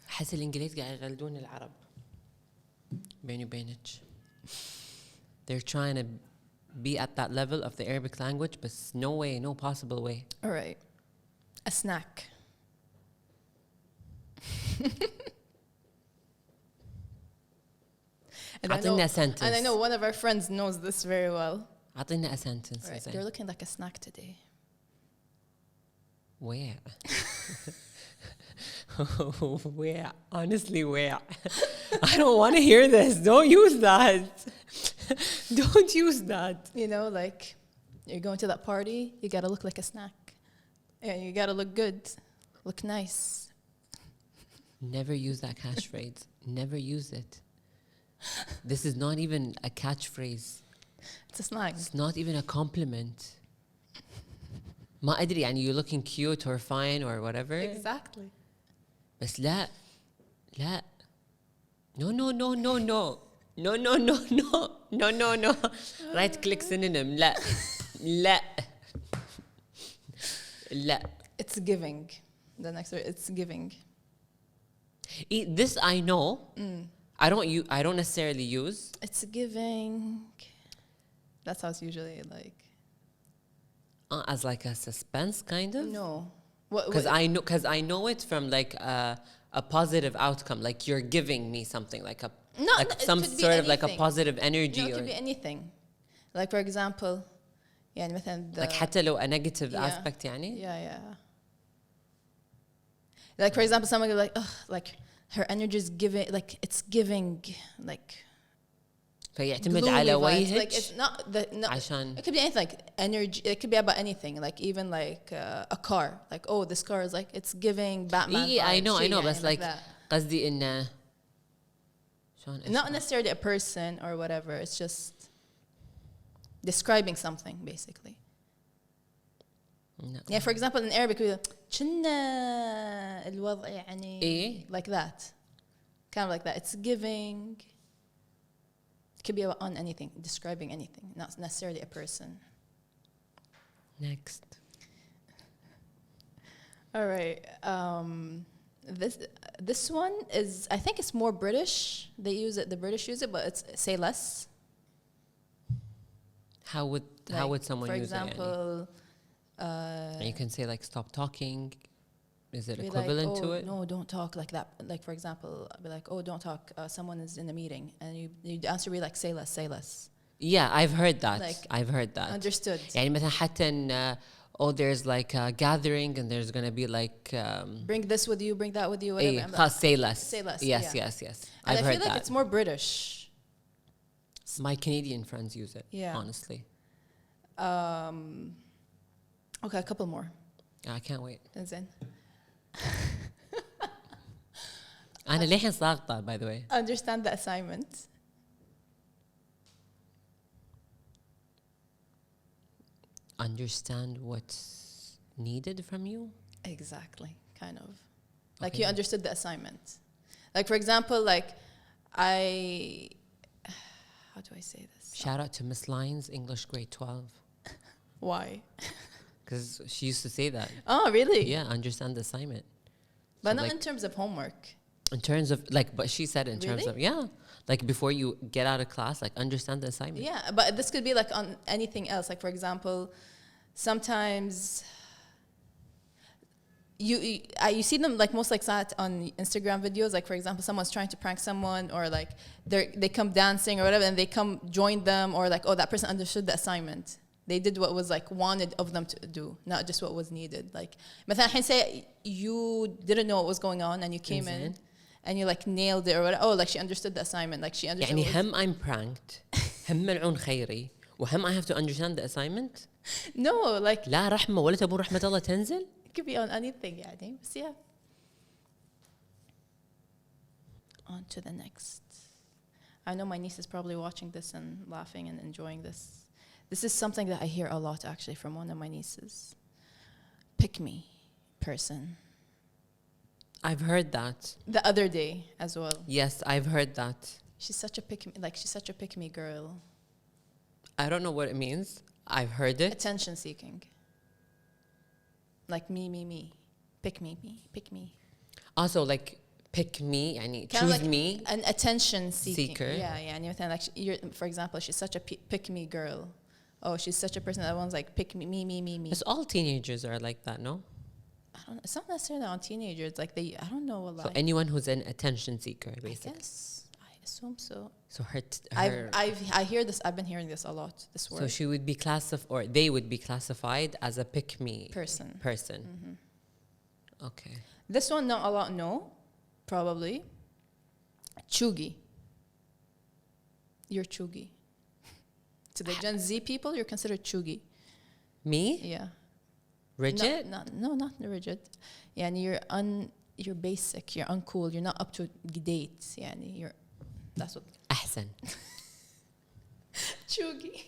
Speaker 1: حس الإنجليز قاعد يغلدون العرب. بيني وبينك. They're trying to be at that level of the Arabic language, but no way, no possible way.
Speaker 2: All right. A snack.
Speaker 1: أعطينا sentence.
Speaker 2: And I know one of our friends knows this very well.
Speaker 1: أعطينا a sentence.
Speaker 2: Right. They're looking like a snack today.
Speaker 1: Where? Where? Honestly, where? I don't want to hear this. Don't use that. Don't use that.
Speaker 2: You know, like, you're going to that party, you gotta look like a snack. And you gotta look good, look nice.
Speaker 1: Never use that catchphrase. Never use it. This is not even a catchphrase.
Speaker 2: It's a slang.
Speaker 1: It's not even a compliment. ما أدري يعني you're looking cute or fine or whatever.
Speaker 2: Exactly.
Speaker 1: بس لا. No. No. Right click synonym. لا.
Speaker 2: It's giving. The next word, it's giving.
Speaker 1: This I know. I don't necessarily use.
Speaker 2: It's giving. That's how it's usually like.
Speaker 1: As like a suspense kind of.
Speaker 2: No.
Speaker 1: Because I know it from like a positive outcome. Like you're giving me something like some sort of like a positive energy.
Speaker 2: No, it could be anything. Like, for example, يعني مثلا
Speaker 1: like حتى لو a negative aspect يعني.
Speaker 2: Yeah. Like, for example, someone could be like, ugh, like her energy is giving, like it's giving, like.
Speaker 1: فيعتمد
Speaker 2: gloomy
Speaker 1: على
Speaker 2: vibes. Like
Speaker 1: وجهك
Speaker 2: it's not
Speaker 1: عشان
Speaker 2: it could be anything like energy. It could be about anything, like even like a car. Like, oh, this car is like, it's giving Batman
Speaker 1: I
Speaker 2: vibes.
Speaker 1: know
Speaker 2: شيء
Speaker 1: بس
Speaker 2: يعني
Speaker 1: like
Speaker 2: that.
Speaker 1: قصدي إنه شلون
Speaker 2: Not necessarily a person or whatever. It's just describing something basically.
Speaker 1: No.
Speaker 2: Yeah, for example, in Arabic, we كنا الوضع يعني
Speaker 1: إيه؟
Speaker 2: like that, kind of like that. It's giving. It could be on anything, describing anything, not necessarily a person.
Speaker 1: Next.
Speaker 2: All right. This one is, I think it's more British. They use it. The British use it, but it's say less.
Speaker 1: How would someone
Speaker 2: for
Speaker 1: use
Speaker 2: example,
Speaker 1: it? You can say like stop talking. Is it
Speaker 2: be
Speaker 1: equivalent
Speaker 2: like,
Speaker 1: to
Speaker 2: oh,
Speaker 1: it?
Speaker 2: no, don't talk like that. Like, for example, I'll be like, oh, don't talk. Someone is in a meeting, and you answer be like, say less, say less.
Speaker 1: Yeah, I've heard that.
Speaker 2: Like,
Speaker 1: I've heard that.
Speaker 2: Understood.
Speaker 1: يعني مثلا حتى إن oh there's like a gathering and there's gonna be like
Speaker 2: Bring this with you, bring that with you, whatever.
Speaker 1: إيه خلاص say less.
Speaker 2: Say less.
Speaker 1: Yes,
Speaker 2: yeah.
Speaker 1: yes, yes.
Speaker 2: And
Speaker 1: I've
Speaker 2: I
Speaker 1: heard
Speaker 2: feel like
Speaker 1: that.
Speaker 2: it's more British.
Speaker 1: My Canadian friends use it.
Speaker 2: Yeah.
Speaker 1: Honestly,
Speaker 2: Okay, a couple more.
Speaker 1: I can't wait.
Speaker 2: زين.
Speaker 1: أنا للحين ساقطة by the way.
Speaker 2: Understand the assignment.
Speaker 1: Understand what's needed from you.
Speaker 2: Exactly, kind of. Like
Speaker 1: Okay.
Speaker 2: you understood the assignment. Like, for example, like how do I say this?
Speaker 1: Shout out to Miss Lyons, English grade 12,
Speaker 2: Why?
Speaker 1: because she used to say that.
Speaker 2: Oh, really?
Speaker 1: Yeah, understand the assignment.
Speaker 2: But
Speaker 1: So,
Speaker 2: not
Speaker 1: like,
Speaker 2: in terms of homework.
Speaker 1: in terms of like, but she said in terms
Speaker 2: Really?
Speaker 1: of like before you get out of class, like understand the assignment.
Speaker 2: Yeah, but this could be like on anything else. Like, for example, sometimes you see them like most like that on Instagram videos. Like, for example, someone's trying to prank someone, or like they come dancing or whatever, and they come join them, or like, oh, that person understood the assignment. They did what was like wanted of them to do, not just what was needed. Like, مثلا الحين say you didn't know what was going on and you came in and you like nailed it or whatever. Oh, like she understood the assignment. Like she understood.
Speaker 1: يعني هم I'm pranked, هم ملعون خيري, وهم I have to understand the assignment.
Speaker 2: No, like
Speaker 1: لا رحمة ولا تبون رحمة الله تنزل.
Speaker 2: it could be on anything يعني. بس yeah. On to the next. I know my niece is probably watching this and laughing and enjoying this. This is something that I hear a lot actually from one of my nieces. Pick me person.
Speaker 1: I've heard that.
Speaker 2: The other day as well.
Speaker 1: Yes, I've heard that.
Speaker 2: She's such a pick me girl.
Speaker 1: I don't know what it means. I've heard it.
Speaker 2: Attention seeking. Like me. Pick me.
Speaker 1: Also, like pick me, يعني
Speaker 2: Kind of
Speaker 1: choose
Speaker 2: like
Speaker 1: me.
Speaker 2: an attention
Speaker 1: Seeker.
Speaker 2: Yeah. يعني مثلا like for example, she's such a pick me girl. Oh, she's such a person that wants like pick me.
Speaker 1: Because all teenagers are like that, no?
Speaker 2: I don't know. It's not necessarily on teenagers. Like I don't know.
Speaker 1: So anyone who's an attention seeker,
Speaker 2: I
Speaker 1: basically.
Speaker 2: guess. I assume so.
Speaker 1: So
Speaker 2: I hear this. I've been hearing this a lot. This word.
Speaker 1: So she would be or they would be classified as a pick me
Speaker 2: person.
Speaker 1: Mm-hmm. Okay.
Speaker 2: This one, not a lot. No, probably. Chugi. You're chugi. To the Gen Z people, you're considered chugi.
Speaker 1: Me?
Speaker 2: Yeah.
Speaker 1: Rigid?
Speaker 2: Not rigid. Yeah, and you're basic. You're uncool. You're not up to date. Yeah, that's what.
Speaker 1: أحسن.
Speaker 2: Chugi.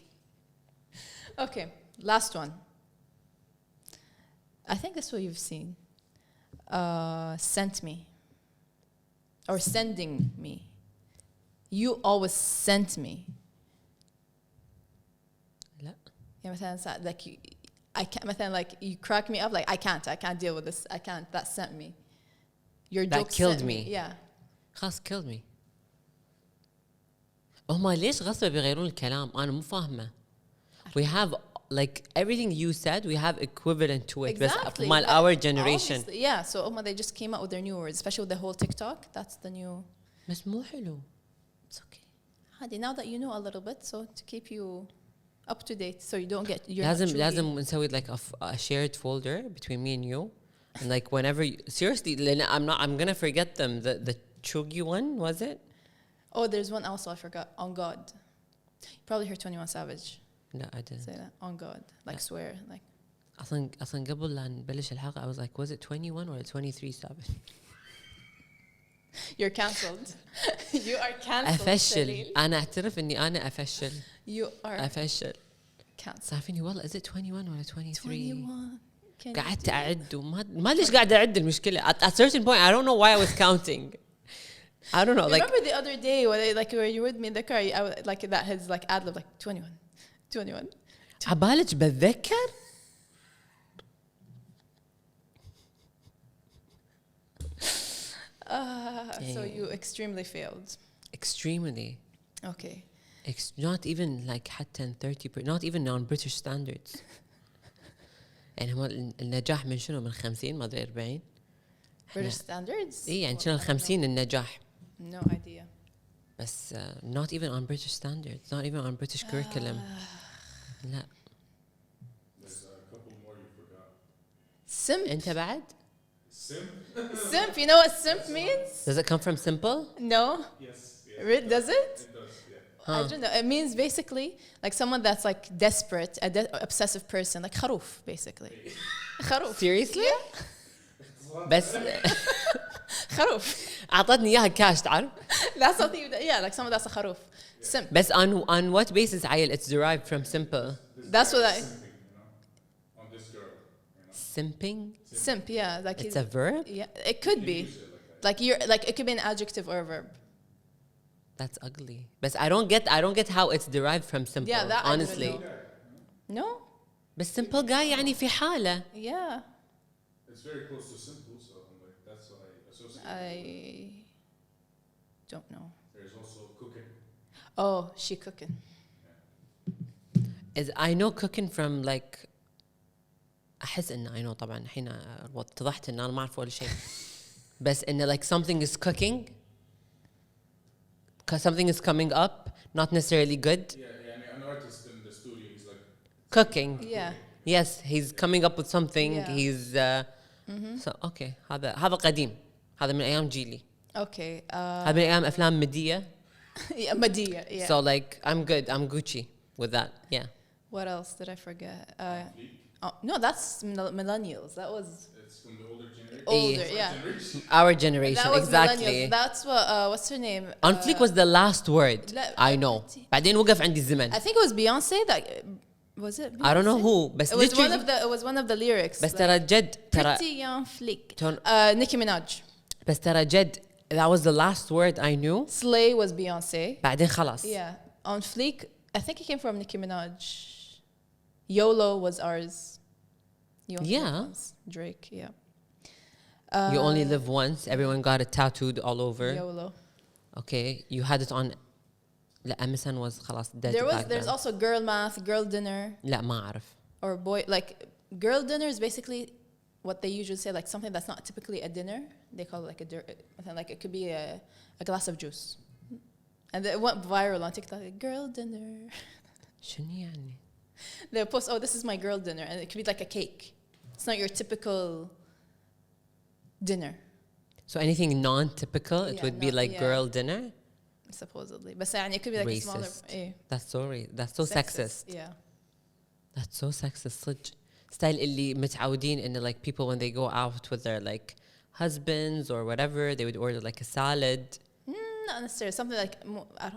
Speaker 2: Okay, last one. I think this is what you've seen. Sent me. Or sending me. You always sent me.
Speaker 1: لا.
Speaker 2: Yeah, مثلا like I can't. مثلا like you crack me up. Like I can't deal with this. I can't. That sent me. Your joke
Speaker 1: That killed
Speaker 2: sent
Speaker 1: me.
Speaker 2: Yeah.
Speaker 1: خلاص killed me. هما ليش غصب بيغيرون الكلام؟ أنا مو فاهمة. We have like everything you said, we have equivalent to it.
Speaker 2: Exactly.
Speaker 1: بس our generation.
Speaker 2: Obviously, yeah. So they just came out with their new words, especially with the whole TikTok. That's the new.
Speaker 1: بس مو حلو.
Speaker 2: It's okay. Hadi, now that you know a little bit, so to keep you up to date, so you don't get.
Speaker 1: لازم نسوي like a shared folder between me and you, and like whenever seriously, I'm gonna forget them. The Chugi one, was it?
Speaker 2: Oh, there's one also I forgot. On God. Probably heard 21 Savage
Speaker 1: لا I didn't.
Speaker 2: say that. On God. Like
Speaker 1: لا.
Speaker 2: swear. Like.
Speaker 1: أصلا قبل لا نبلش الحلقة I was like was it 21 or 23 7
Speaker 2: You're cancelled. You are cancelled.
Speaker 1: أفشل
Speaker 2: Saleel.
Speaker 1: أنا أعترف إني أنا أفشل
Speaker 2: You are
Speaker 1: أفشل
Speaker 2: cancelled.
Speaker 1: صافيني والله is it 21 ولا 23
Speaker 2: 21. Can you
Speaker 1: قعدت
Speaker 2: do it?
Speaker 1: أعد ما ليش قاعد أعد المشكلة at a certain point I don't know why I was counting I don't know like
Speaker 2: Remember the other day when where you were with me in the car, I was, like that his like ad lib like 21, 21.
Speaker 1: عبالك بتذكر
Speaker 2: So you extremely failed.
Speaker 1: extremely
Speaker 2: Okay.
Speaker 1: not even like حتى 30 not even on British standards يعني هو النجاح من شنو من 50 ما ادري 40
Speaker 2: British standards?
Speaker 1: اي يعني شنو ال 50 النجاح
Speaker 2: No idea.
Speaker 1: بس not even on British standards not even on British curriculum لا
Speaker 3: There's a couple more you forgot.
Speaker 2: Simp.
Speaker 1: انت بعد
Speaker 3: Simp?
Speaker 2: Simp. You know what simp means?
Speaker 1: does it come from simple
Speaker 2: No.
Speaker 3: Yes.
Speaker 2: Does it?
Speaker 3: It does, yeah.
Speaker 2: I don't know. It means basically like someone that's like desperate, obsessive person, like خروف basically. خروف.
Speaker 1: seriously بس
Speaker 2: خروف.
Speaker 1: اعطتني اياها كاش تعرف
Speaker 2: That's something. Yeah, like someone that's a خروف. Simp.
Speaker 1: بس on what basis عيل it's derived from simple
Speaker 2: That's what I.
Speaker 3: Simping, you know, on this girl, you know.
Speaker 1: simping
Speaker 2: Simp. Yeah, like
Speaker 1: it's a verb
Speaker 2: Yeah, it could be.
Speaker 3: Use it like that.
Speaker 2: Like you're like it could be an adjective or a verb.
Speaker 1: that's ugly but I don't get how it's derived from simple
Speaker 2: Yeah, that I don't
Speaker 1: honestly
Speaker 2: know. No.
Speaker 1: بس simple guy يعني في حالة
Speaker 2: Yeah.
Speaker 3: It's very close to simple, so I'm like, that's what I associate.
Speaker 2: I don't know.
Speaker 3: There's also cooking.
Speaker 2: Oh, she cooking.
Speaker 1: is I know cooking from like أحس إنه I know طبعا الحين اتضحت إن أنا ما أعرف ولا شيء بس إنه like something is cooking because something is coming up not necessarily good
Speaker 3: Yeah, yeah, an artist in the studio, he's like,
Speaker 1: cooking
Speaker 2: Yeah.
Speaker 1: yes he's coming up with something
Speaker 2: Yeah.
Speaker 1: he's so okay هذا قديم هذا من أيام جيلي
Speaker 2: Okay.
Speaker 1: هذا من أيام أفلام مدية
Speaker 2: Yeah, Madea. Yeah.
Speaker 1: so like I'm good I'm Gucci with that yeah
Speaker 2: What else did I forget? Oh, no, that's millennials. That was
Speaker 3: it's from the older generation.
Speaker 2: older. Yeah.
Speaker 3: Generation.
Speaker 1: our generation
Speaker 2: That was
Speaker 1: exactly
Speaker 2: millennials. That's what. What's her name?
Speaker 1: on fleek was the last word
Speaker 2: لا,
Speaker 1: I know بعدين وقف عندي الزمن
Speaker 2: I think it was Beyonce. That was it. Beyonce?
Speaker 1: I don't know who بس
Speaker 2: It was one
Speaker 1: literally
Speaker 2: of the. It was one of the lyrics.
Speaker 1: بس
Speaker 2: like,
Speaker 1: ترى جد ترى
Speaker 2: Pretty young flick.
Speaker 1: تون-
Speaker 2: Nicki Minaj.
Speaker 1: بس ترى جد that was the last word I knew
Speaker 2: Slay was Beyonce.
Speaker 1: بعدين خلاص
Speaker 2: Yeah. On Fleek, I think it came from Nicki Minaj. YOLO was ours. You only live
Speaker 1: Yeah.
Speaker 2: once. Drake. Yeah.
Speaker 1: you only live once everyone got it tattooed all over
Speaker 2: YOLO.
Speaker 1: okay you had it on لا MSN was خلاص dead back
Speaker 2: There's
Speaker 1: then.
Speaker 2: also girl math, girl dinner,
Speaker 1: لا ما أعرف
Speaker 2: or boy like girl dinner is basically what they usually say, like something that's not typically a dinner. They call it like like it could be a glass of juice, and it went viral on TikTok. Like, girl dinner.
Speaker 1: شنو يعني
Speaker 2: They post, oh, this is my girl dinner, and it could be like a cake. It's not your typical dinner,
Speaker 1: so anything non-typical it
Speaker 2: Yeah,
Speaker 1: would be
Speaker 2: no-
Speaker 1: like
Speaker 2: yeah.
Speaker 1: girl dinner
Speaker 2: supposedly. But it could be like a smaller.
Speaker 1: Racist. That's so sexist
Speaker 2: Yeah.
Speaker 1: that's so sexist صدق style اللي متعودين إنه like people when they go out with their like husbands or whatever they would order like a salad
Speaker 2: Not necessarily something like I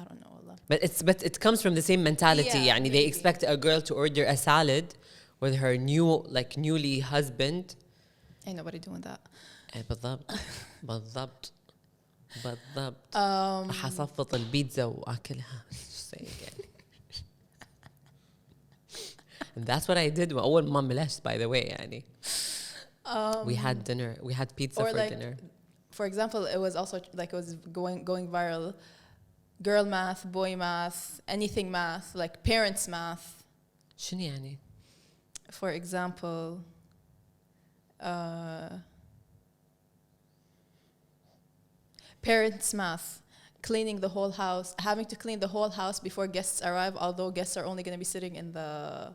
Speaker 2: don't know. Allah.
Speaker 1: but it comes from the same mentality
Speaker 2: Yeah,
Speaker 1: يعني they
Speaker 2: maybe.
Speaker 1: expect a girl to order a salad with her newly husband
Speaker 2: Ain't nobody doing that.
Speaker 1: بالضبط بالضبط بالضبط
Speaker 2: Um,
Speaker 1: حصفط البيتزا واكلها Just saying يعني. And that's what I did أول ما ملشت by the way يعني we had dinner we had pizza
Speaker 2: or
Speaker 1: for
Speaker 2: like,
Speaker 1: dinner
Speaker 2: for example, it was also like it was going viral. Girl math, boy math, anything math, like parents math.
Speaker 1: شنو يعني
Speaker 2: For example, parents math, cleaning the whole house, having to clean the whole house before guests arrive, although guests are only going to be sitting in the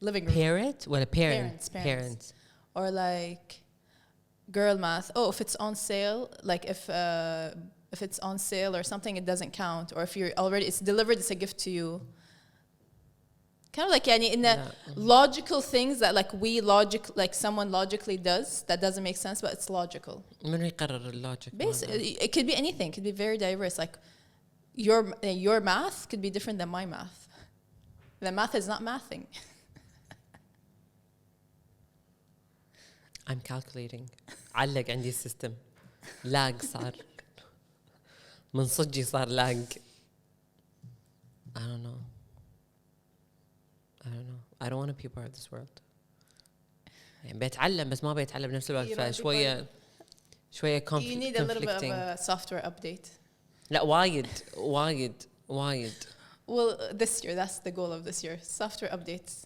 Speaker 2: living room.
Speaker 1: parent ولا parent
Speaker 2: Parents. Or like girl math. Oh, if it's on sale, like if if it's on sale or something, it doesn't count. Or if you're already, it's delivered, it's a gift to you. Kind of like يعني in the logical things that like someone logically does that doesn't make sense, but it's logical.
Speaker 1: من يقرر اللوجيك؟
Speaker 2: It could be anything. It could be very diverse. Like your math could be different than my math. The math is not mathing.
Speaker 1: I'm calculating. علق عندي السيستم. لاج صار. من صدقي صار لاج. I don't know. I don't want to be part of this world. يعني بيتعلم بس ما بيتعلم بنفس الوقت فشوية
Speaker 2: You need a little bit of a software update.
Speaker 1: لا وايد.
Speaker 2: Well, this year, that's the goal of this year. Software updates.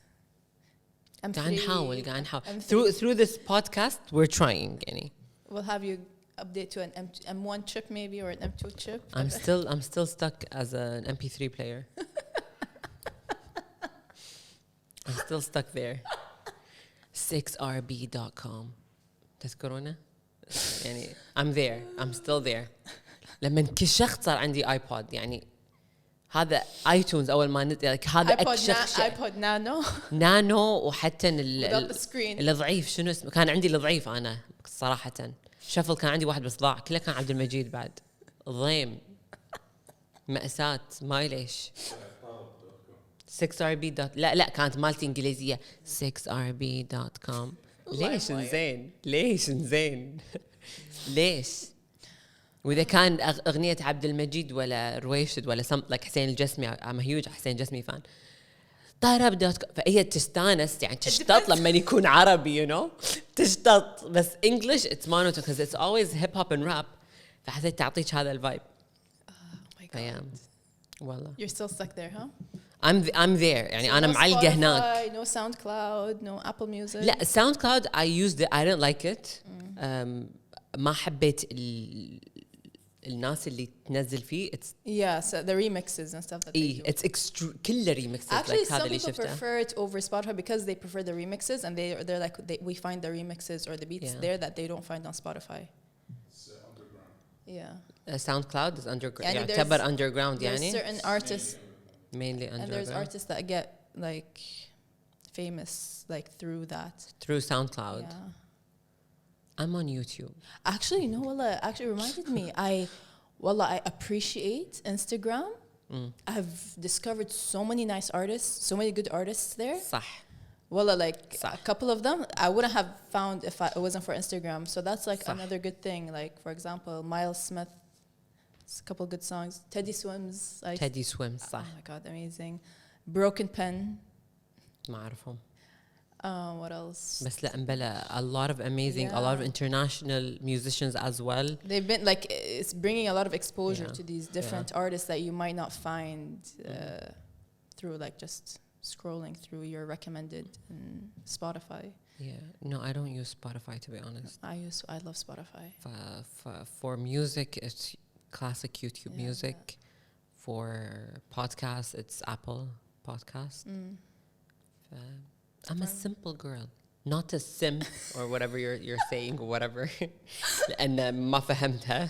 Speaker 1: قاعد نحاول
Speaker 2: M3.
Speaker 1: through this podcast we're trying يعني.
Speaker 2: We'll have you update to an M1 chip maybe or an M2 chip.
Speaker 1: I'm still stuck as an MP3 player. I'm still stuck there. 6rb.com. تذكرونه؟ يعني I'm still there. لما انكشخت صار عندي ايبود يعني هذا ايتونز اول ما like هذا اكشخ
Speaker 2: ايبود
Speaker 1: نانو وحتى
Speaker 2: السكرين
Speaker 1: الضعيف شنو اسمه كان عندي الضعيف انا صراحة شفل كان عندي واحد بس ضاع كله كان عبد المجيد بعد ضيم مأساة ما ليش 6rb. لا كانت مالتي انجليزية 6rb.com. ليش نزين ليش واذا كان اغنيه عبد المجيد ولا رويشد ولا like حسين الجسمي I'm a huge حسين الجسمي فان طرب.com فهي تستانس يعني تشتط لما يكون عربي تشتط بس English it's monotone because it's always hip hop and rap فحسيت تعطيك هذا الفايب.
Speaker 2: Oh my god.
Speaker 1: والله
Speaker 2: You're still stuck there, huh?
Speaker 1: I'm there يعني أنا معلقة هناك.
Speaker 2: No SoundCloud, no Apple Music.
Speaker 1: لا SoundCloud I used it I didn't like it. ما حبيت الناس اللي تنزل فيه
Speaker 2: so the remixes and stuff that they do.
Speaker 1: it's كله remixes.
Speaker 2: Actually,
Speaker 1: like
Speaker 2: some
Speaker 1: اللي
Speaker 2: people
Speaker 1: شفته.
Speaker 2: prefer it over Spotify because they prefer the remixes and they're like we find the remixes or the beats there that they don't find on Spotify.
Speaker 3: It's underground.
Speaker 2: Yeah.
Speaker 1: SoundCloud is underground.
Speaker 2: يعني
Speaker 1: يعتبر underground
Speaker 2: there's
Speaker 1: يعني.
Speaker 2: certain artists
Speaker 1: Mainly underground.
Speaker 2: and there's artists that get like famous like through that.
Speaker 1: Through SoundCloud.
Speaker 2: Yeah.
Speaker 1: I'm on YouTube.
Speaker 2: Actually, you know, Wallah, actually reminded me. I appreciate Instagram. I've discovered so many nice artists, so many good artists there.
Speaker 1: صح.
Speaker 2: Wallah, like
Speaker 1: صح.
Speaker 2: a couple of them I wouldn't have found if it wasn't for Instagram. So that's like
Speaker 1: صح.
Speaker 2: another good thing. Like for example, Miles Smith, it's a couple good songs. Teddy Swims.
Speaker 1: Teddy Swims صح.
Speaker 2: Oh my god, amazing. Broken Pen.
Speaker 1: ما أعرفهم.
Speaker 2: What else?
Speaker 1: بس لا مبلا a lot of amazing, a lot of international musicians as well.
Speaker 2: They've been like it's bringing a lot of exposure to these different artists that you might not find through like just scrolling through your recommended Spotify.
Speaker 1: Yeah, no, I don't use Spotify to be honest.
Speaker 2: I love Spotify.
Speaker 1: For music, it's classic YouTube music. For podcasts, it's Apple Podcast. I'm a simple girl, not a simp or whatever you're saying or whatever. لأن ما فهمتها.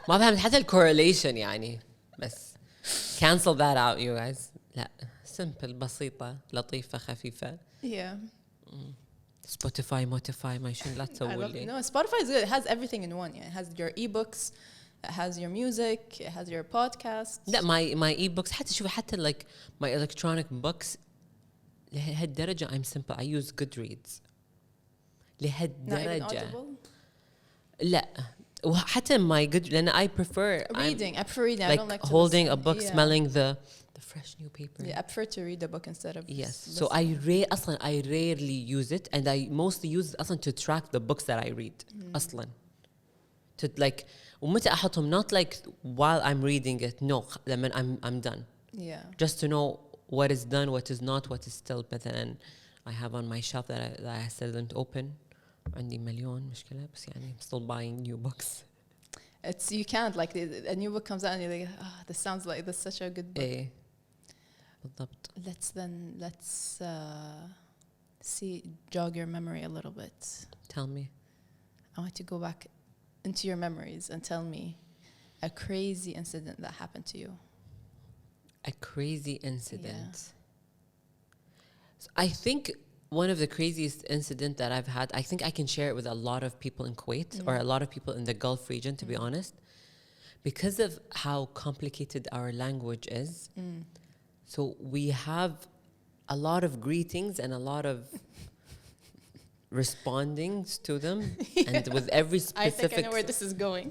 Speaker 1: ما فهمت حتى الcorrelation يعني. بس cancel that out you guys. لا simple بسيطة لطيفة خفيفة.
Speaker 2: Yeah.
Speaker 1: Spotify ما يشون لا تسوي لي.
Speaker 2: No, Spotify is good. It has everything in one. Yeah. It has your ebooks, it has your music, it has your podcasts.
Speaker 1: لا my ebooks حتى شوفي حتى like my electronic books لهالدرجة I'm simple. I use Goodreads. لهالدرجة. لا وحتى my good لأن I prefer
Speaker 2: reading. I prefer reading.
Speaker 1: Like
Speaker 2: I don't like
Speaker 1: holding
Speaker 2: to
Speaker 1: a book, smelling the fresh new paper.
Speaker 2: Yeah, I prefer to read the book instead of
Speaker 1: yes. So I rarely use it, and I mostly use it أصلاً to track the books that I read. أصلاً to like ومتى أحطهم not like while I'm reading it. No, لما I'm done.
Speaker 2: Yeah.
Speaker 1: Just to know what is done, what is not, what is still مثلا I have on my shelf that I still didn't open. عندي مليون مشكلة بس يعني I'm still buying new books.
Speaker 2: It's you can't like a new book comes out and you're like this sounds like this is such a good book.
Speaker 1: إيه بالضبط.
Speaker 2: Let's jog your memory a little bit.
Speaker 1: Tell me.
Speaker 2: I want to go back into your memories and tell me a crazy incident that happened to you.
Speaker 1: A crazy incident. So I think one of the craziest incident that I've had, I think I can share it with a lot of people in Kuwait or a lot of people in the Gulf region, to be honest, because of how complicated our language is. So we have a lot of greetings and a lot of respondings to them, and with every specific.
Speaker 2: I think I know where this is going.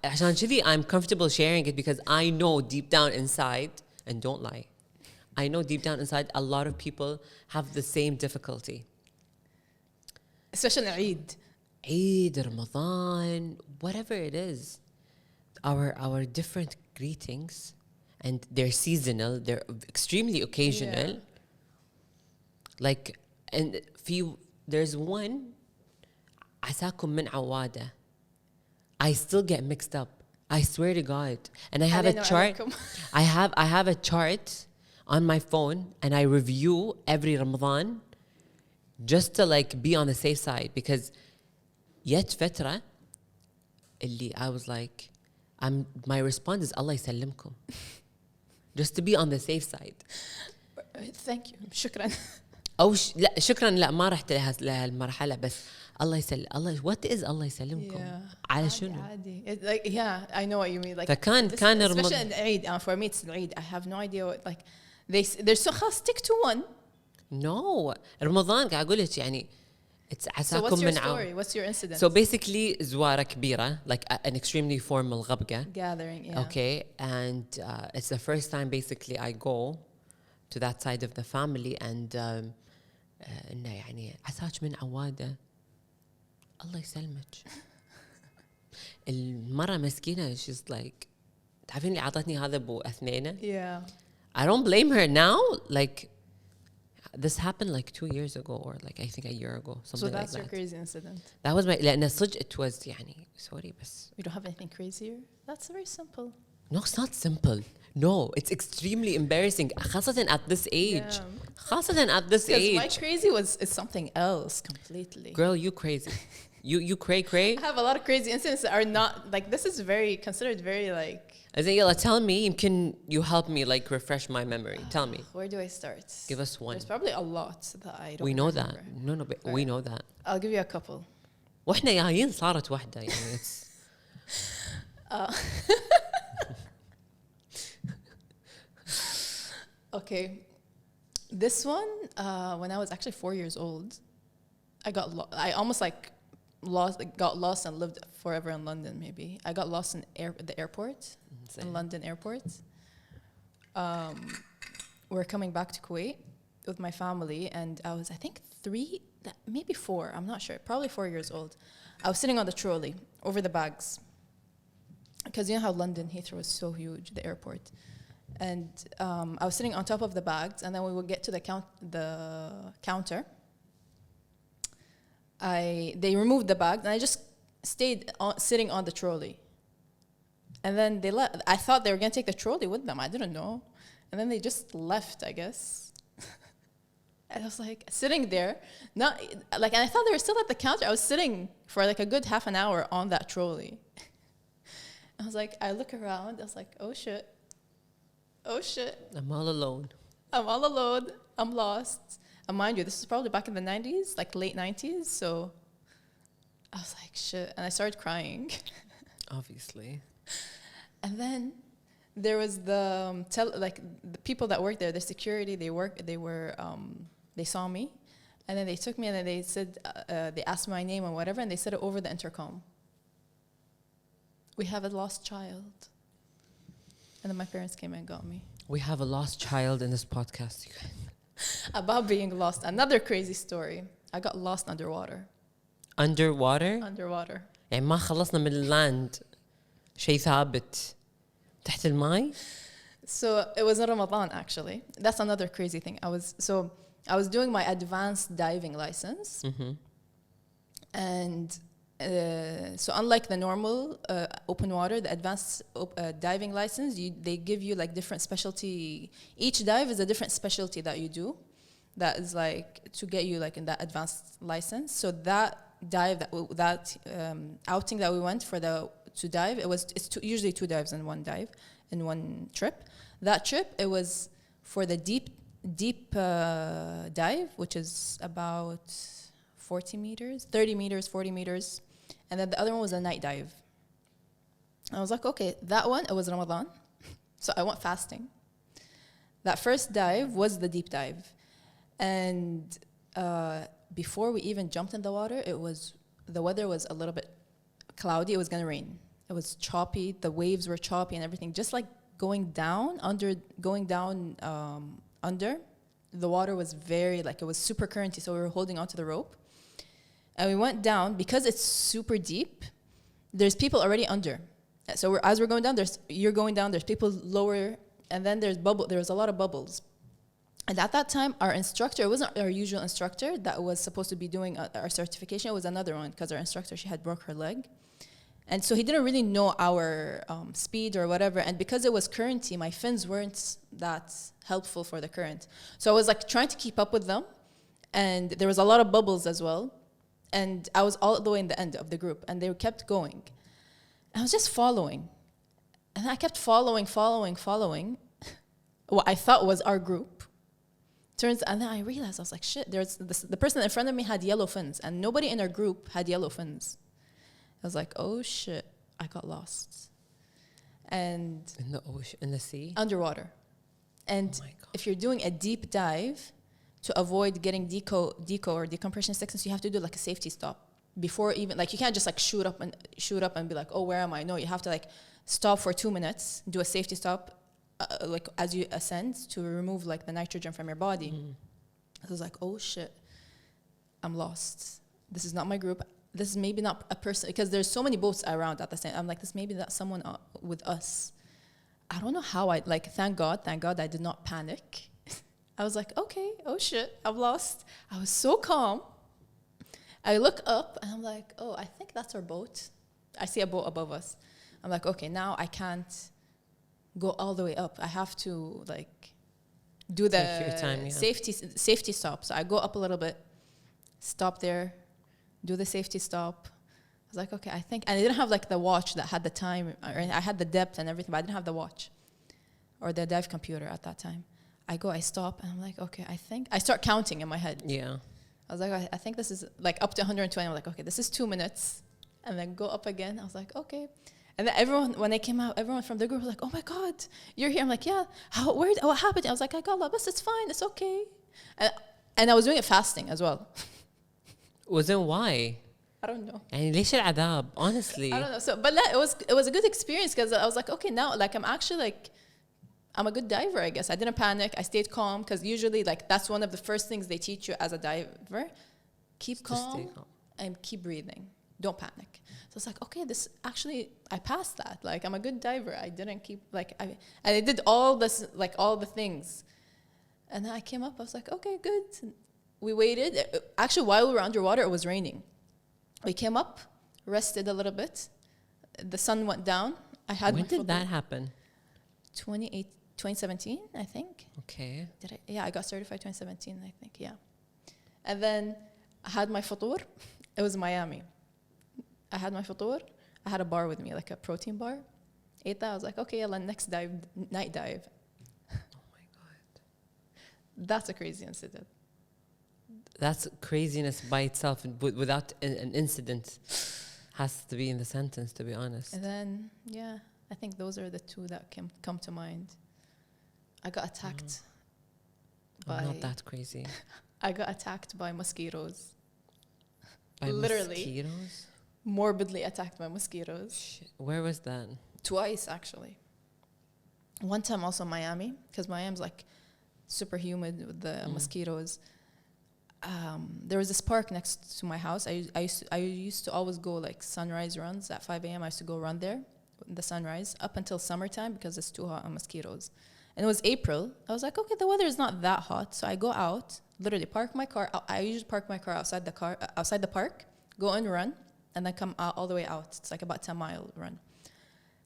Speaker 1: عشان كذي I'm comfortable sharing it because I know deep down inside, and don't lie, I know deep down inside a lot of people have the same difficulty.
Speaker 2: Especially Eid.
Speaker 1: Eid, Ramadan, whatever it is, our different greetings, and they're seasonal, they're extremely occasional.
Speaker 2: Yeah.
Speaker 1: Like, and there's one, عساكم من عوادة. I still get mixed up. I swear to God. And I have a chart. I have a chart on my phone, and I review every Ramadan just to like be on the safe side, because yet فترة اللي I was like, my response is Allah يسلمكم. Just to be on the safe side.
Speaker 2: Thank you. شكرا.
Speaker 1: أو لا شكرا، لا ما رحت لها المرحلة، بس الله يسلم. الله what is الله يسلمكم على شنو؟
Speaker 2: عادي. Like, yeah, I know what you mean. Like,
Speaker 1: فكان
Speaker 2: especially in Eid. For me, it's Eid. I have no idea what, like, they're so خلاص stick to one.
Speaker 1: No, رمضان قاعد أقول لك يعني it's عساكم
Speaker 2: So what's your
Speaker 1: من
Speaker 2: story? What's your incident?
Speaker 1: So basically زوارة كبيرة, like an extremely formal غبقة.
Speaker 2: Gathering, yeah.
Speaker 1: Okay, and it's the first time basically I go to that side of the family, and إنه يعني عساك من عوادة. الله يسلمك. المرة مسكينة, she's like, تعرفين اللي عطتني هذا أبو أثنينة.
Speaker 2: Yeah.
Speaker 1: I don't blame her now. Like, this happened like 2 years ago, or like I think a year ago, something like that.
Speaker 2: So that's your crazy incident.
Speaker 1: That was my, لأن صدق it was يعني sorry بس.
Speaker 2: You don't have anything crazier? That's very simple.
Speaker 1: No, it's not simple. No, it's extremely embarrassing. خاصة at this age.
Speaker 2: Yeah.
Speaker 1: خاصة at this age.
Speaker 2: Because my crazy is something else completely.
Speaker 1: Girl, you crazy. You cray.
Speaker 2: I have a lot of crazy incidents that are not, like, this is considered very, like...
Speaker 1: As in, yalla, tell me, يمكن you help me, like, refresh my memory. Tell me.
Speaker 2: Where do I start?
Speaker 1: Give us one.
Speaker 2: There's probably a lot that I don't
Speaker 1: We know
Speaker 2: remember.
Speaker 1: that. No, but we know that.
Speaker 2: I'll give you a couple.
Speaker 1: وإحنا جايين صارت واحدة يعني. It's
Speaker 2: Okay. This one, when I was actually 4 years old, I almost got lost and lived forever in London, maybe. I got lost in the airport, in London airport. We're coming back to Kuwait with my family, and I was, I think, 3, maybe 4, I'm not sure, probably 4 years old. I was sitting on the trolley over the bags, because you know how London Heathrow is so huge, the airport. And I was sitting on top of the bags, and then we would get to the counter. They removed the bag, and I just stayed sitting on the trolley. And then they left. I thought they were going to take the trolley with them. I didn't know. And then they just left, I guess. And I was like sitting there, and I thought they were still at the counter. I was sitting for like a good half an hour on that trolley. I was like, I look around. I was like, oh shit. Oh shit.
Speaker 1: I'm all alone.
Speaker 2: I'm all alone. I'm lost. And mind you, this is probably back in the 90s, like late 90s. So I was like, shit. And I started crying.
Speaker 1: Obviously.
Speaker 2: And then there was the people that worked there, the security, they saw me. And then they took me, and then they said, they asked my name and whatever, and they said it over the intercom. We have a lost child. And then my parents came and got me.
Speaker 1: We have a lost child in this podcast, you guys.
Speaker 2: About being lost. Another crazy story. I got lost underwater.
Speaker 1: Underwater؟
Speaker 2: Underwater.
Speaker 1: يعني ما خلصنا من اللاند شيء ثابت تحت الماء.
Speaker 2: So it was in Ramadan, actually. That's another crazy thing. I was doing my advanced diving license.
Speaker 1: Mm-hmm.
Speaker 2: And so unlike the normal open water, the advanced diving license, they give you like different specialty. Each dive is a different specialty that you do. That is like to get you like in that advanced license. So that dive, that outing that we went for the to dive. Usually 2 dives in one dive, in one trip. That trip, it was for the deep dive, which is about 40 meters, 30 meters, 40 meters. And then the other one was a night dive. I was like, okay, that one, it was Ramadan. So I went fasting. That first dive was the deep dive. And before we even jumped in the water, the weather was a little bit cloudy. It was going to rain. It was choppy. The waves were choppy and everything. Just like going down, under, the water was it was super currenty. So we were holding onto the rope. And we went down. Because it's super deep, there's people already under. So as we're going down, you're going down, there's people lower, and then there's a lot of bubbles. And at that time, our instructor, it wasn't our usual instructor that was supposed to be doing our certification. It was another one, because our instructor, she had broke her leg. And so he didn't really know our speed or whatever. And because it was currenty, my fins weren't that helpful for the current. So I was like trying to keep up with them. And there was a lot of bubbles as well. And I was all the way in the end of the group. And they kept going. I was just following. And I kept following what I thought was our group. And then I realized, I was like, shit, the person in front of me had yellow fins, and nobody in our group had yellow fins. I was like, oh shit, I got lost. And
Speaker 1: in the ocean, in the sea?
Speaker 2: Underwater. And if you're doing a deep dive, to avoid getting deco or decompression sickness, you have to do like a safety stop. Before even, like, you can't just like shoot up and be like, oh, where am I? No, you have to like stop for 2 minutes, do a safety stop, like as you ascend, to remove like the nitrogen from your body. I was like, oh shit, I'm lost. This is not my group. This is maybe not a person, because there's so many boats around at the same. I'm like, this maybe not someone with us. I don't know how thank God I did not panic. I was like, okay, oh shit, I'm lost. I was so calm. I look up and I'm like, oh, I think that's our boat. I see a boat above us. I'm like, okay, now I can't go all the way up. I have to like do the safety stop. So I go up a little bit, stop there, do the safety stop. I was like, okay, I think, and I didn't have like the watch that had the time. I had the depth and everything, but I didn't have the watch or the dive computer at that time. I stop, and I'm like, okay, I start counting in my head.
Speaker 1: Yeah.
Speaker 2: I was like, I think this is like up to 120. I'm like, okay, this is 2 minutes. And then go up again. I was like, okay. And then everyone, when I came out, everyone from the group was like, oh my God, you're here. I'm like, yeah, what happened? I was like, I got lost. It's fine. It's okay. And I was doing it fasting as well.
Speaker 1: Why?
Speaker 2: I don't know.
Speaker 1: يعني ليش العذاب? Honestly.
Speaker 2: I don't know. So, but it was a good experience, because I was like, okay, now like I'm actually like, I'm a good diver, I guess. I didn't panic. I stayed calm, because usually like that's one of the first things they teach you as a diver. Keep calm and keep breathing. Don't panic. So it's like, okay, this actually, I passed that. Like, I'm a good diver. I didn't keep, like, I did all this, like all the things. And then I came up, I was like, okay, good. We waited. Actually, while we were underwater, it was raining. We came up, rested a little bit. The sun went down.
Speaker 1: When did that happen?
Speaker 2: 2017, I think.
Speaker 1: Okay.
Speaker 2: I got certified 2017, I think, yeah. And then I had my futur. It was Miami. I had my futur. I had a bar with me, like a protein bar. Ate that. I was like, okay, next dive, night dive.
Speaker 1: Oh my God.
Speaker 2: That's a crazy incident.
Speaker 1: That's craziness by itself, without an incident. Has to be in the sentence, to be honest.
Speaker 2: And then, yeah, I think those are the two that come to mind. I got attacked by...
Speaker 1: I'm not that crazy.
Speaker 2: I got attacked by mosquitoes.
Speaker 1: By
Speaker 2: Literally.
Speaker 1: Mosquitoes?
Speaker 2: Morbidly attacked by mosquitoes.
Speaker 1: Shit. Where was that?
Speaker 2: Twice, actually. One time also Miami, because Miami's like super humid with the mosquitoes. There was this park next to my house. I used to always go like sunrise runs at 5 a.m. I used to go run there in the sunrise up until summertime, because it's too hot on mosquitoes. And it was April. I was like, okay, the weather is not that hot. So I go out, literally park my car. I usually park my car outside the park, go and run, and then come out all the way out. It's like about 10-mile run.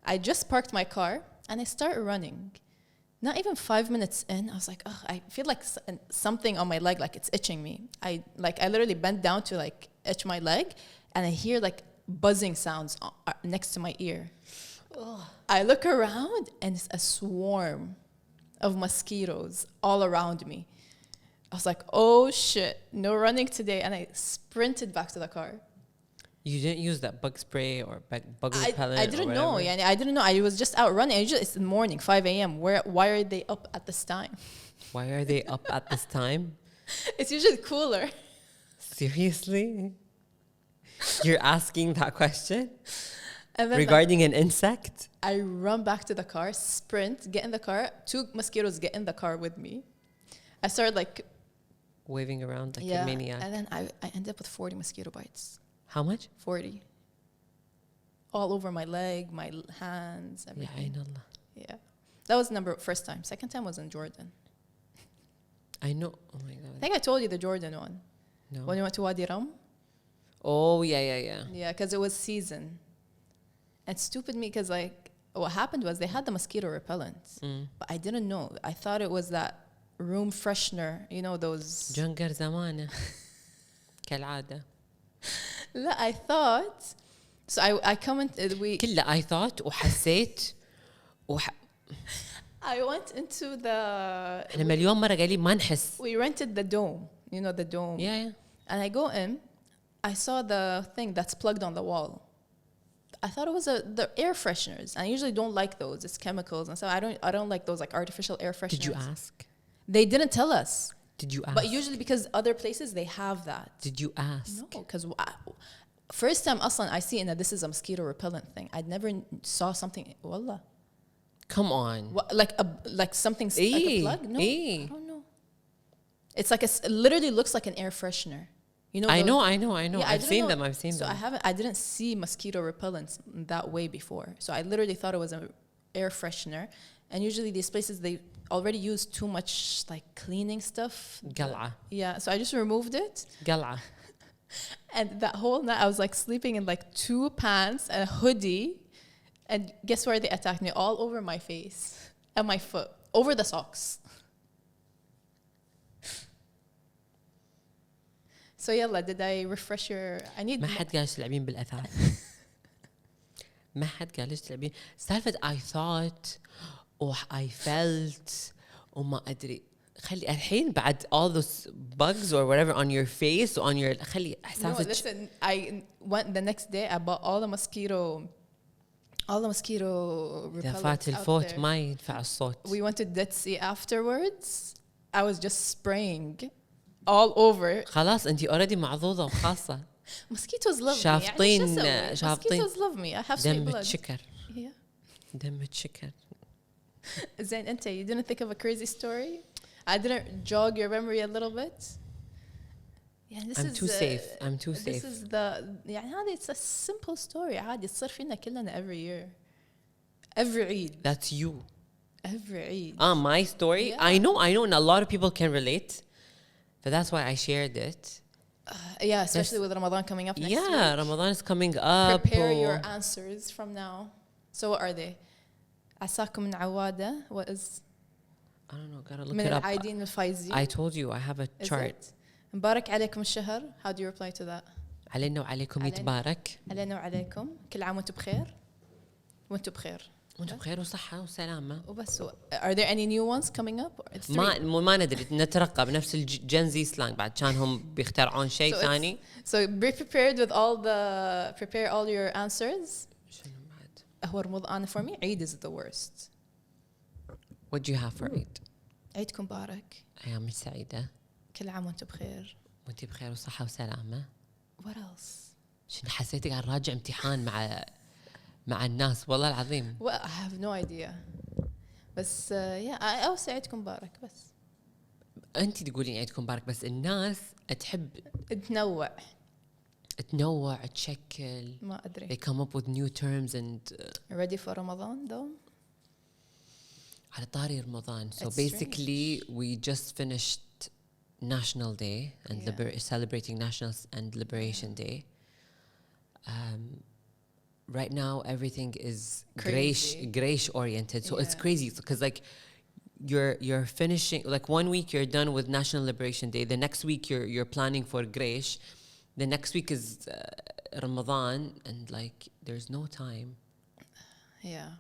Speaker 2: I just parked my car and I start running. Not even 5 minutes in, I was like, oh, I feel like something on my leg, like it's itching me. I literally bent down to like itch my leg, and I hear like buzzing sounds next to my ear. I look around and it's a swarm of mosquitoes all around me. I was like, oh shit, no running today. And I sprinted back to the car.
Speaker 1: You didn't use that bug spray or bug repellent?
Speaker 2: I didn't know. Yani, I didn't know. I was just out running. It's in the morning, 5 a.m. Why are they up at this time?
Speaker 1: Why are they up at this time?
Speaker 2: It's usually cooler.
Speaker 1: Seriously? You're asking that question?
Speaker 2: And then
Speaker 1: Regarding an insect?
Speaker 2: I run back to the car, sprint, get in the car. 2 mosquitoes get in the car with me. I started like...
Speaker 1: Waving around like a maniac.
Speaker 2: And then I ended up with 40 mosquito bites.
Speaker 1: How much?
Speaker 2: 40. All over my leg, my hands, everything. Yeah. That was first time. Second time was in Jordan.
Speaker 1: I know. Oh my God.
Speaker 2: I think I told you the Jordan one.
Speaker 1: No.
Speaker 2: When you went to Wadi Rum.
Speaker 1: Oh, yeah.
Speaker 2: Yeah, because it was season. And stupid me, because like what happened was they had the mosquito repellent. But I didn't know. I thought it was that room freshener. You know, those...
Speaker 1: جنجر زمانه. كالعادة.
Speaker 2: لا, I thought... So I commented...
Speaker 1: كله I thought وحسيت
Speaker 2: I went into the...
Speaker 1: احنا مليون مرة قايلين ما نحس.
Speaker 2: We rented the dome. You know, the dome.
Speaker 1: Yeah.
Speaker 2: And I go in. I saw the thing that's plugged on the wall. I thought it was the air fresheners. I usually don't like those. It's chemicals and so I don't like those like artificial air fresheners.
Speaker 1: Did you ask?
Speaker 2: They didn't tell us.
Speaker 1: Did you ask?
Speaker 2: But usually because other places they have that.
Speaker 1: Did you ask?
Speaker 2: No, because first time I see that this is a mosquito repellent thing. I never saw something. Wallah.
Speaker 1: Come on.
Speaker 2: What, like something like a plug? No, I don't know. It's like it literally looks like an air freshener. You know,
Speaker 1: I know.
Speaker 2: Yeah,
Speaker 1: I've seen them.
Speaker 2: So I didn't see mosquito repellents that way before. So I literally thought it was an air freshener. And usually these places, they already use too much like cleaning stuff.
Speaker 1: قلعة.
Speaker 2: Yeah, so I just removed it.
Speaker 1: قلعة.
Speaker 2: And that whole night I was like sleeping in like 2 pants and a hoodie. And guess where they attacked me? All over my face and my foot, over the socks. So yalla, did I refresh your... I need...
Speaker 1: ما حد قال تلعبين بالأثاث. ما حد قال تلعبين. سالفة I thought or I felt وما أدري. خلي الحين بعد all those bugs or whatever on your face or on your... خلي إحساسك...
Speaker 2: No, listen, I went the next day, I bought all the mosquito repellents
Speaker 1: إذا فات الفوت ما ينفع الصوت.
Speaker 2: We went to Dead Sea afterwards. I was just spraying all over.
Speaker 1: خلاص أنتي already معضوضة وخاصة.
Speaker 2: Mosquitoes love
Speaker 1: شافطين
Speaker 2: me. Mosquitoes love me. I have sweet blood.
Speaker 1: دم تشكر.
Speaker 2: Yeah.
Speaker 1: دم تشكر.
Speaker 2: زين أنت, you didn't think of a crazy story? I didn't jog your memory a little bit? Yeah,
Speaker 1: I'm too safe. I'm too safe.
Speaker 2: This is يعني هذا it's a simple story عادي تصير فينا كلنا every year. Every Eid.
Speaker 1: That's you.
Speaker 2: Every Eid.
Speaker 1: My story.
Speaker 2: Yeah.
Speaker 1: I know, and a lot of people can relate. But that's why I shared it.
Speaker 2: Yeah, especially with Ramadan coming up next week.
Speaker 1: Ramadan is coming up.
Speaker 2: Prepare your answers from now. So what are they? عساكم من عوادة. What is?
Speaker 1: I don't know. Gotta look
Speaker 2: من
Speaker 1: it up.
Speaker 2: العايدين الفايزين.
Speaker 1: I told you I have a chart.
Speaker 2: مبارك عليكم الشهر. How do you reply to that?
Speaker 1: علينا وعليكم يتبارك.
Speaker 2: علينا وعليكم. كل عام وانتم بخير. وانتم بخير.
Speaker 1: وانتم بخير وصحة وسلامة.
Speaker 2: وبس. Are there any new ones coming up?
Speaker 1: ما ندري نترقب نفس الجن زي سلانج بعد كانهم بيخترعون شيء ثاني.
Speaker 2: So be prepared with prepare all your answers.
Speaker 1: شنو بعد؟
Speaker 2: هو رمضان for me Eid is the worst.
Speaker 1: What do you have for Eid?
Speaker 2: عيدكم مبارك.
Speaker 1: أيام سعيدة.
Speaker 2: كل عام وانتم بخير.
Speaker 1: وانتي بخير وصحة وسلامة.
Speaker 2: What else?
Speaker 1: شنو حسيتك قاعد راجع امتحان مع الناس والله العظيم.
Speaker 2: Well, I have no idea. بس yeah, I also عيدكم مبارك بس.
Speaker 1: أنتي تقولين عيدكم مبارك بس الناس تحب تنوع تشكل.
Speaker 2: ما أدري.
Speaker 1: They come up with new terms and
Speaker 2: ready for Ramadan though.
Speaker 1: على طاري رمضان. So
Speaker 2: It's
Speaker 1: basically we just finished National Day and celebrating National and Liberation Day. Right now everything is grayish oriented, so it's crazy because like you're finishing like 1 week you're done with National Liberation Day, the next week you're planning for grayish, the next week is Ramadan and like there's no time.
Speaker 2: Yeah.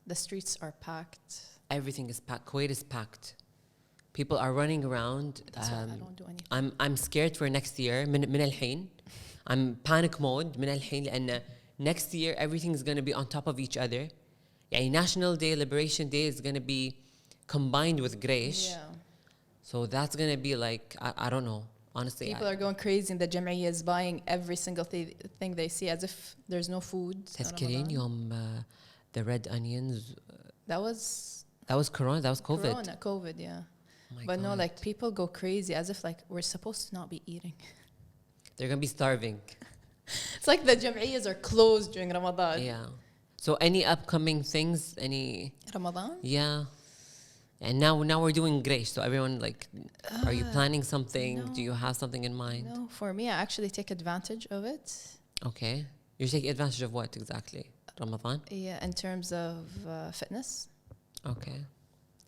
Speaker 2: The streets are packed.
Speaker 1: Everything is packed. Kuwait is packed. People are running around.
Speaker 2: That's why I don't do anything.
Speaker 1: I'm scared for next year. من الحين. I'm panic mode من الحين لأن next year everything's gonna be on top of each other. يعني National Day, Liberation Day is gonna be combined with Greish.
Speaker 2: Yeah.
Speaker 1: So that's gonna be like I don't know. Honestly,
Speaker 2: People are going crazy and the Jam'iyya is buying every single thing they see as if there's no food.
Speaker 1: تذكرين يوم the red onions.
Speaker 2: That was
Speaker 1: That was Corona. That was COVID.
Speaker 2: COVID, yeah.
Speaker 1: Oh my
Speaker 2: But no,
Speaker 1: God.
Speaker 2: like people go crazy as if like we're supposed to not be eating.
Speaker 1: They're gonna be starving.
Speaker 2: It's like the Jam'iyyas are closed during Ramadan.
Speaker 1: Yeah. So any upcoming things? Any?
Speaker 2: Ramadan?
Speaker 1: Yeah. And now we're doing Greish. So everyone like, are you planning something?
Speaker 2: no.
Speaker 1: Do you have something in mind?
Speaker 2: No, for me, I actually take advantage of it.
Speaker 1: Okay. You're taking advantage of what exactly? Ramadan?
Speaker 2: Yeah, in terms of fitness.
Speaker 1: Okay.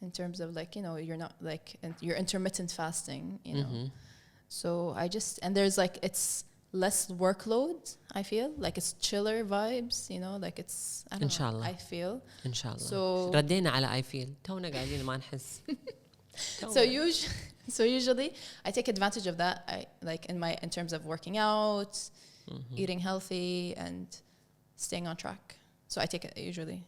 Speaker 2: In terms of like, you know, you're not like, you're intermittent fasting, you know.
Speaker 1: Mhm.
Speaker 2: So I just, and there's like, it's less workload, I feel. Like it's chiller vibes, you know, like it's, I don't
Speaker 1: Inshallah.
Speaker 2: know, I feel.
Speaker 1: إن شاء الله.
Speaker 2: So-
Speaker 1: ردينا على I feel. تونا قاعدين ما نحس.
Speaker 2: So usually I take advantage of that. I like in terms of working out, eating healthy and staying on track. So I take it usually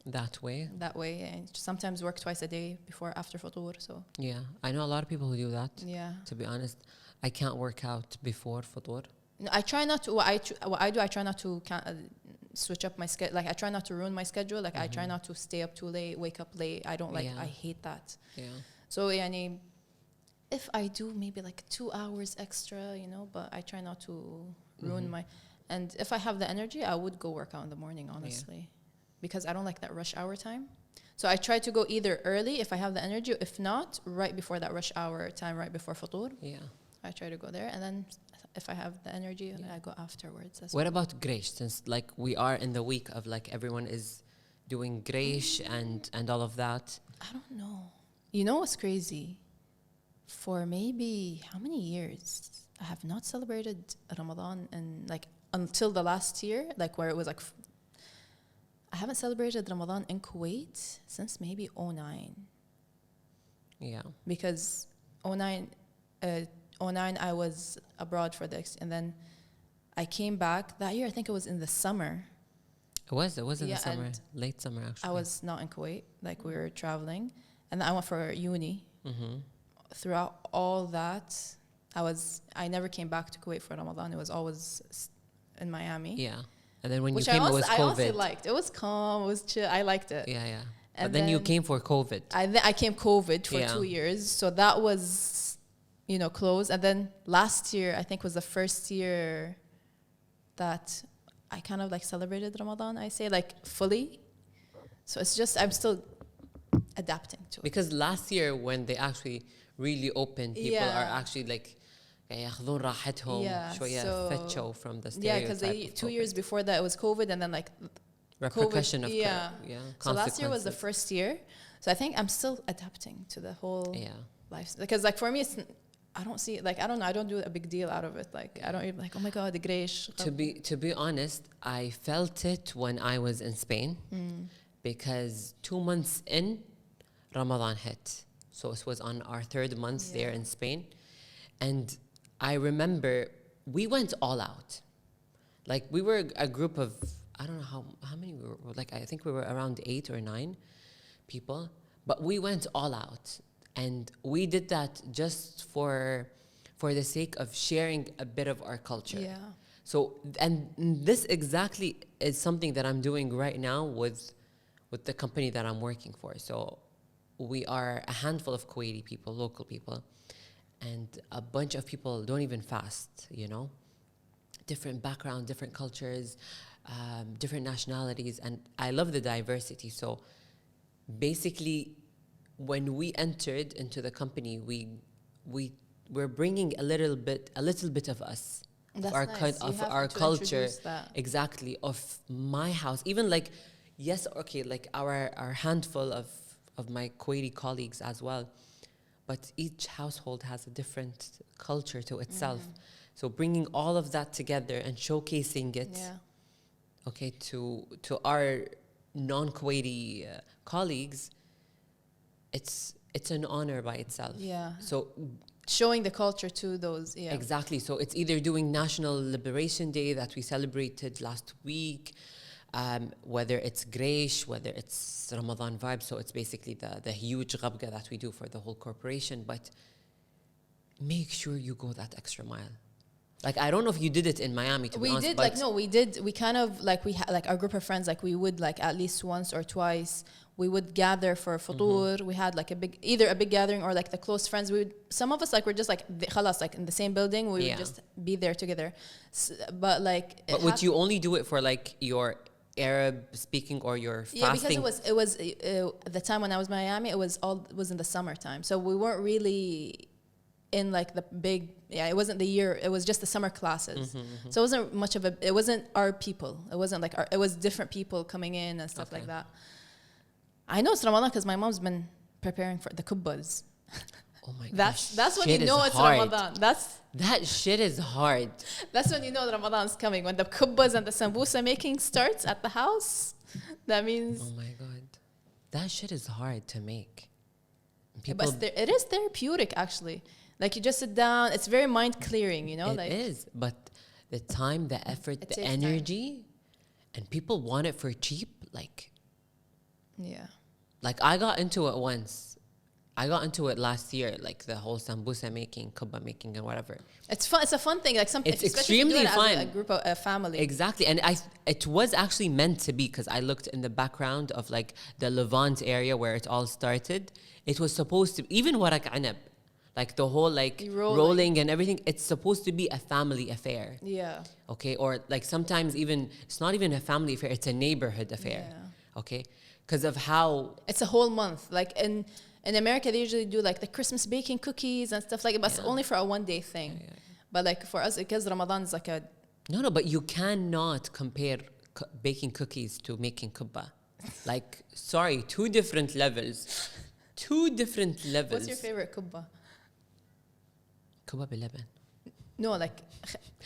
Speaker 1: That way.
Speaker 2: that way. I sometimes work twice a day before after futur. So
Speaker 1: Yeah. I know a lot of people who do that.
Speaker 2: yeah.
Speaker 1: To be honest, I can't work out before futur.
Speaker 2: No, I try not to. What I do, I try not to switch up my schedule. Like I try not to ruin my schedule. Like I try not to stay up too late, wake up late. I don't like.
Speaker 1: Yeah.
Speaker 2: I hate that.
Speaker 1: Yeah.
Speaker 2: So yani, if I do maybe like 2 hours extra, you know, but I try not to ruin my. And if I have the energy, I would go work out in the morning, honestly, because I don't like that rush hour time. So I try to go either early if I have the energy, if not, right before that rush hour time, right before futur.
Speaker 1: Yeah.
Speaker 2: I try to go there, and then if I have the energy, then I go afterwards. That's
Speaker 1: What about Greish? Since like we are in the week of like everyone is doing Greish and all of that.
Speaker 2: I don't know. You know what's crazy? For maybe how many years I have not celebrated Ramadan, and like until the last year, like where it was like I haven't celebrated Ramadan in Kuwait since maybe 09.
Speaker 1: Yeah.
Speaker 2: Because 09 I was abroad for this, and then I came back that year. I think it was in the summer.
Speaker 1: It was in
Speaker 2: Yeah,
Speaker 1: the summer,
Speaker 2: and
Speaker 1: late summer actually.
Speaker 2: I was not in Kuwait, like we were traveling, and then I went for uni. Throughout all that, I never came back to Kuwait for Ramadan. It was always in Miami.
Speaker 1: Yeah. And then when
Speaker 2: Which
Speaker 1: you came, it was
Speaker 2: I also
Speaker 1: COVID.
Speaker 2: liked. It was calm. It was chill. I liked it.
Speaker 1: Yeah, yeah. But
Speaker 2: And
Speaker 1: then you
Speaker 2: then
Speaker 1: came for COVID.
Speaker 2: I came COVID for
Speaker 1: Yeah.
Speaker 2: 2 years, so that was, you know, closed. And then last year, I think was the first year that I kind of like celebrated Ramadan. I say like fully. So it's just I'm still adapting to it.
Speaker 1: Because last year when they actually really opened, people
Speaker 2: Yeah.
Speaker 1: are actually like ياخذون راحتهم
Speaker 2: Yeah,
Speaker 1: شوية
Speaker 2: so-
Speaker 1: فتشوا from the stereotype.
Speaker 2: Yeah, because
Speaker 1: of
Speaker 2: 2
Speaker 1: COVID.
Speaker 2: years before that it was COVID, and then like
Speaker 1: Repercussion
Speaker 2: COVID,
Speaker 1: of
Speaker 2: yeah.
Speaker 1: yeah.
Speaker 2: So last year was the
Speaker 1: consequences.
Speaker 2: first year. So I think I'm still adapting to the whole
Speaker 1: Yeah.
Speaker 2: life. Because like for me, I don't see, like, I don't know, I don't do a big deal out of it. Like, I don't even like, oh my God, the Greish.
Speaker 1: To be honest, I felt it when I was in Spain because 2 months in, Ramadan hit. So it was on our 3rd month there in Spain. And I remember we went all out. Like we were a group of, I don't know how many we were, like I think we were around 8 or 9 people, but we went all out. And we did that just for the sake of sharing a bit of our culture.
Speaker 2: Yeah.
Speaker 1: So, and this exactly is something that I'm doing right now with the company that I'm working for. So we are a handful of Kuwaiti people, local people, and a bunch of people don't even fast, you know? Different backgrounds, different cultures, different nationalities, and I love the diversity. So basically, when we entered into the company, we're bringing a little bit of us.
Speaker 2: That's
Speaker 1: Our
Speaker 2: nice. You
Speaker 1: of
Speaker 2: have
Speaker 1: our
Speaker 2: to
Speaker 1: culture,
Speaker 2: introduce that.
Speaker 1: exactly, of my house. Even like, yes, okay, like our handful of my Kuwaiti colleagues as well. but each household has a different culture to itself. So bringing all of that together and showcasing it, okay, to our non-Kuwaiti colleagues, it's an honor by itself.
Speaker 2: Yeah.
Speaker 1: So
Speaker 2: Showing the culture to those. Yeah.
Speaker 1: exactly. So it's either doing National Liberation Day that we celebrated last week, whether it's Greish, whether it's Ramadan vibe. So it's basically the huge ghabga that we do for the whole corporation. But make sure you go that extra mile. Like, I don't know if you did it in Miami, to be honest.
Speaker 2: We did. We kind of like, we had like our group of friends, like we would like at least once or twice, we would gather for futur. We had like either a big gathering or like the close friends. Some of us like were just like, khalas, like in the same building. We would just be there together. But would
Speaker 1: you only do it for like your Arab speaking or your fasting?
Speaker 2: Yeah, because it was the time when I was in Miami, it was in the summertime. So we weren't really in like the big, it wasn't the year, it was just the summer classes. So it wasn't much of it wasn't our people. It wasn't like it was different people coming in and stuff like that. I know it's Ramadan because my mom's been preparing for the kubbas.
Speaker 1: Oh my gosh.
Speaker 2: That's when you know it's Ramadan.
Speaker 1: That shit is hard.
Speaker 2: That's when you know Ramadan's coming. When the kubbas and the sambusa making starts at the house, that means...
Speaker 1: Oh my God. That shit is hard to make.
Speaker 2: But it is therapeutic, actually. Like, you just sit down. It's very mind clearing, you know?
Speaker 1: It is. But the time, the effort, the energy, and people want it for cheap, like...
Speaker 2: Yeah.
Speaker 1: Like, I got into it once. I got into it last year, like the whole sambusa making, kubba making, and whatever.
Speaker 2: It's fun. It's a fun thing. Like
Speaker 1: it's extremely fun.
Speaker 2: As a group of a family.
Speaker 1: Exactly, and it was actually meant to be, because I looked in the background of like the Levant area where it all started. It was supposed to, even warak anab, like the whole like rolling and everything. It's supposed to be a family affair.
Speaker 2: Yeah.
Speaker 1: Okay, or like sometimes even it's not even a family affair. It's a neighborhood affair. Yeah. Okay. Because of how
Speaker 2: it's a whole month. Like in America, they usually do like the Christmas baking cookies and stuff like that, but it's only for a one-day thing. Yeah. But like for us, because Ramadan is like a...
Speaker 1: No, but you cannot compare baking cookies to making kubba. Like, sorry, two different levels.
Speaker 2: What's your favorite kubba?
Speaker 1: Kubba باللبن.
Speaker 2: No, like...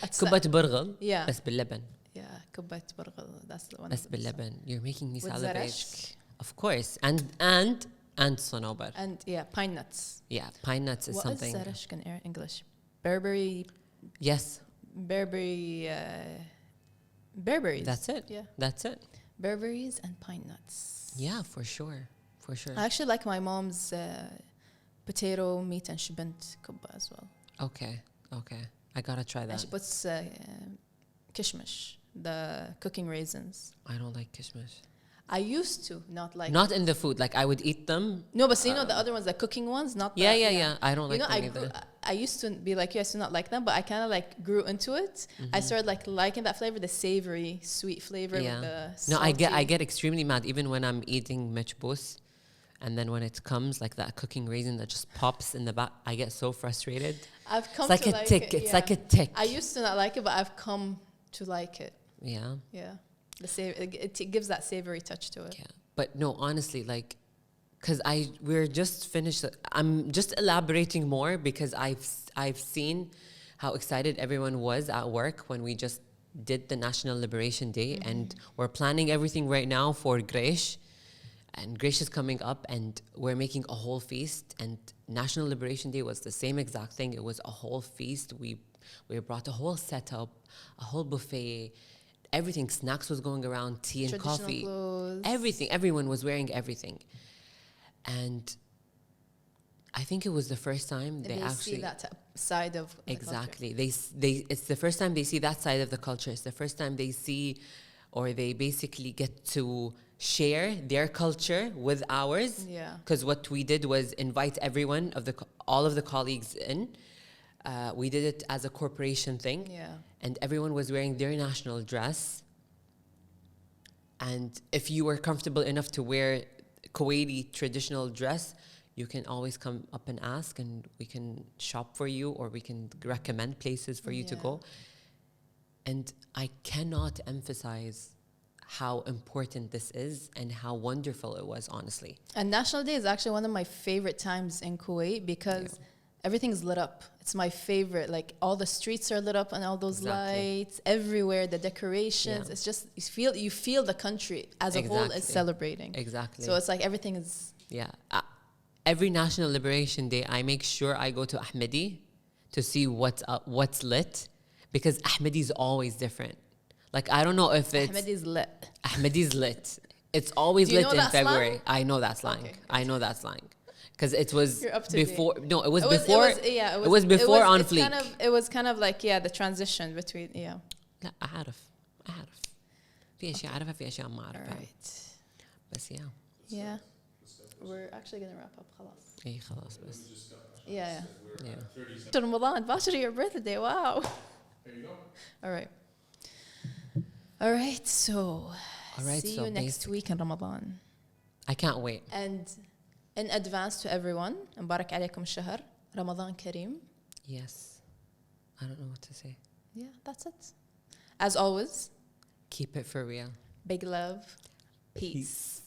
Speaker 1: kubba برغل.
Speaker 2: Yeah.
Speaker 1: بس باللبن.
Speaker 2: Yeah, kubba برغل. That's the one.
Speaker 1: بس باللبن. You're making me salivate.
Speaker 2: Zarashk.
Speaker 1: Of course. And sonobar.
Speaker 2: And pine nuts.
Speaker 1: Yeah, pine nuts is something.
Speaker 2: What is zarashk in English? Berberry.
Speaker 1: Yes.
Speaker 2: Berberries.
Speaker 1: That's it.
Speaker 2: Yeah.
Speaker 1: That's it.
Speaker 2: Berberries and pine nuts.
Speaker 1: Yeah, for sure. For sure.
Speaker 2: I actually like my mom's potato, meat, and shibint kubba as well.
Speaker 1: Okay. I gotta try that.
Speaker 2: And she puts kishmish, the cooking raisins.
Speaker 1: I don't like kishmish.
Speaker 2: I used to
Speaker 1: not in the food. Like I would eat them.
Speaker 2: No, but you know the other ones, the cooking ones, not.
Speaker 1: Yeah. I don't like them either.
Speaker 2: I used to be like you, I used to not like them, but I kind of like grew into it. I started like liking that flavor, the savory, sweet flavor with the salty.
Speaker 1: No, I get extremely mad even when I'm eating mechbous, and then when it comes like that cooking raisin that just pops in the back, I get so frustrated.
Speaker 2: I've come
Speaker 1: to like
Speaker 2: a
Speaker 1: like
Speaker 2: tick.
Speaker 1: It's like a tick.
Speaker 2: I used to not like it, but I've come to like it.
Speaker 1: Yeah.
Speaker 2: Yeah. It gives that savory touch to it.
Speaker 1: Yeah, but no, honestly, like, because we're just finished. I'm just elaborating more because I've seen how excited everyone was at work when we just did the National Liberation Day, and we're planning everything right now for Greish, and Greish is coming up, and we're making a whole feast. And National Liberation Day was the same exact thing. It was a whole feast. We brought a whole setup, a whole buffet. Everything, snacks was going around, tea and coffee.
Speaker 2: Clothes.
Speaker 1: Everything, everyone was wearing everything. And I think it was the first time they actually
Speaker 2: see that side of
Speaker 1: exactly. It's the first time they see that side of the culture. It's the first time they see, or they basically get to share their culture with ours.
Speaker 2: Yeah.
Speaker 1: Because what we did was invite everyone all of the colleagues in. We did it as a corporation thing.
Speaker 2: Yeah.
Speaker 1: And everyone was wearing their national dress. And if you were comfortable enough to wear Kuwaiti traditional dress, you can always come up and ask, and we can shop for you, or we can recommend places for you to go. And I cannot emphasize how important this is and how wonderful it was, honestly.
Speaker 2: And National Day is actually one of my favorite times in Kuwait because everything's lit up. It's my favorite. Like all the streets are lit up and all those lights everywhere, the decorations. It's just you feel the country as a whole is celebrating.
Speaker 1: Exactly.
Speaker 2: So it's like everything is
Speaker 1: every National Liberation Day I make sure I go to Ahmadi to see what's lit, because Ahmadi is always different. Like I don't know if it's
Speaker 2: Ahmadi's lit.
Speaker 1: Ahmadi's lit. It's always lit in February.
Speaker 2: Slang?
Speaker 1: I know that slang.
Speaker 2: Okay,
Speaker 1: I know that slang. Because it was before. No, it was before. It was before on fleek.
Speaker 2: It was kind of like the transition between
Speaker 1: لا أعرف في أشياء أعرفها في أشياء ما أعرفها.
Speaker 2: Alright.
Speaker 1: بس
Speaker 2: Yeah. We're actually gonna wrap up. خلاص.
Speaker 1: إيه خلاص بس.
Speaker 2: Yeah.
Speaker 1: Yeah.
Speaker 2: Ramadan, باكر your birthday. Wow.
Speaker 3: There you go.
Speaker 2: All right. So see
Speaker 1: so
Speaker 2: you next week in Ramadan.
Speaker 1: I can't wait.
Speaker 2: And in advance to everyone, مبارك عليكم الشهر. Ramadan Kareem.
Speaker 1: Yes. I don't know what to say.
Speaker 2: Yeah, that's it. As always,
Speaker 1: Keep it for real.
Speaker 2: big love. Peace.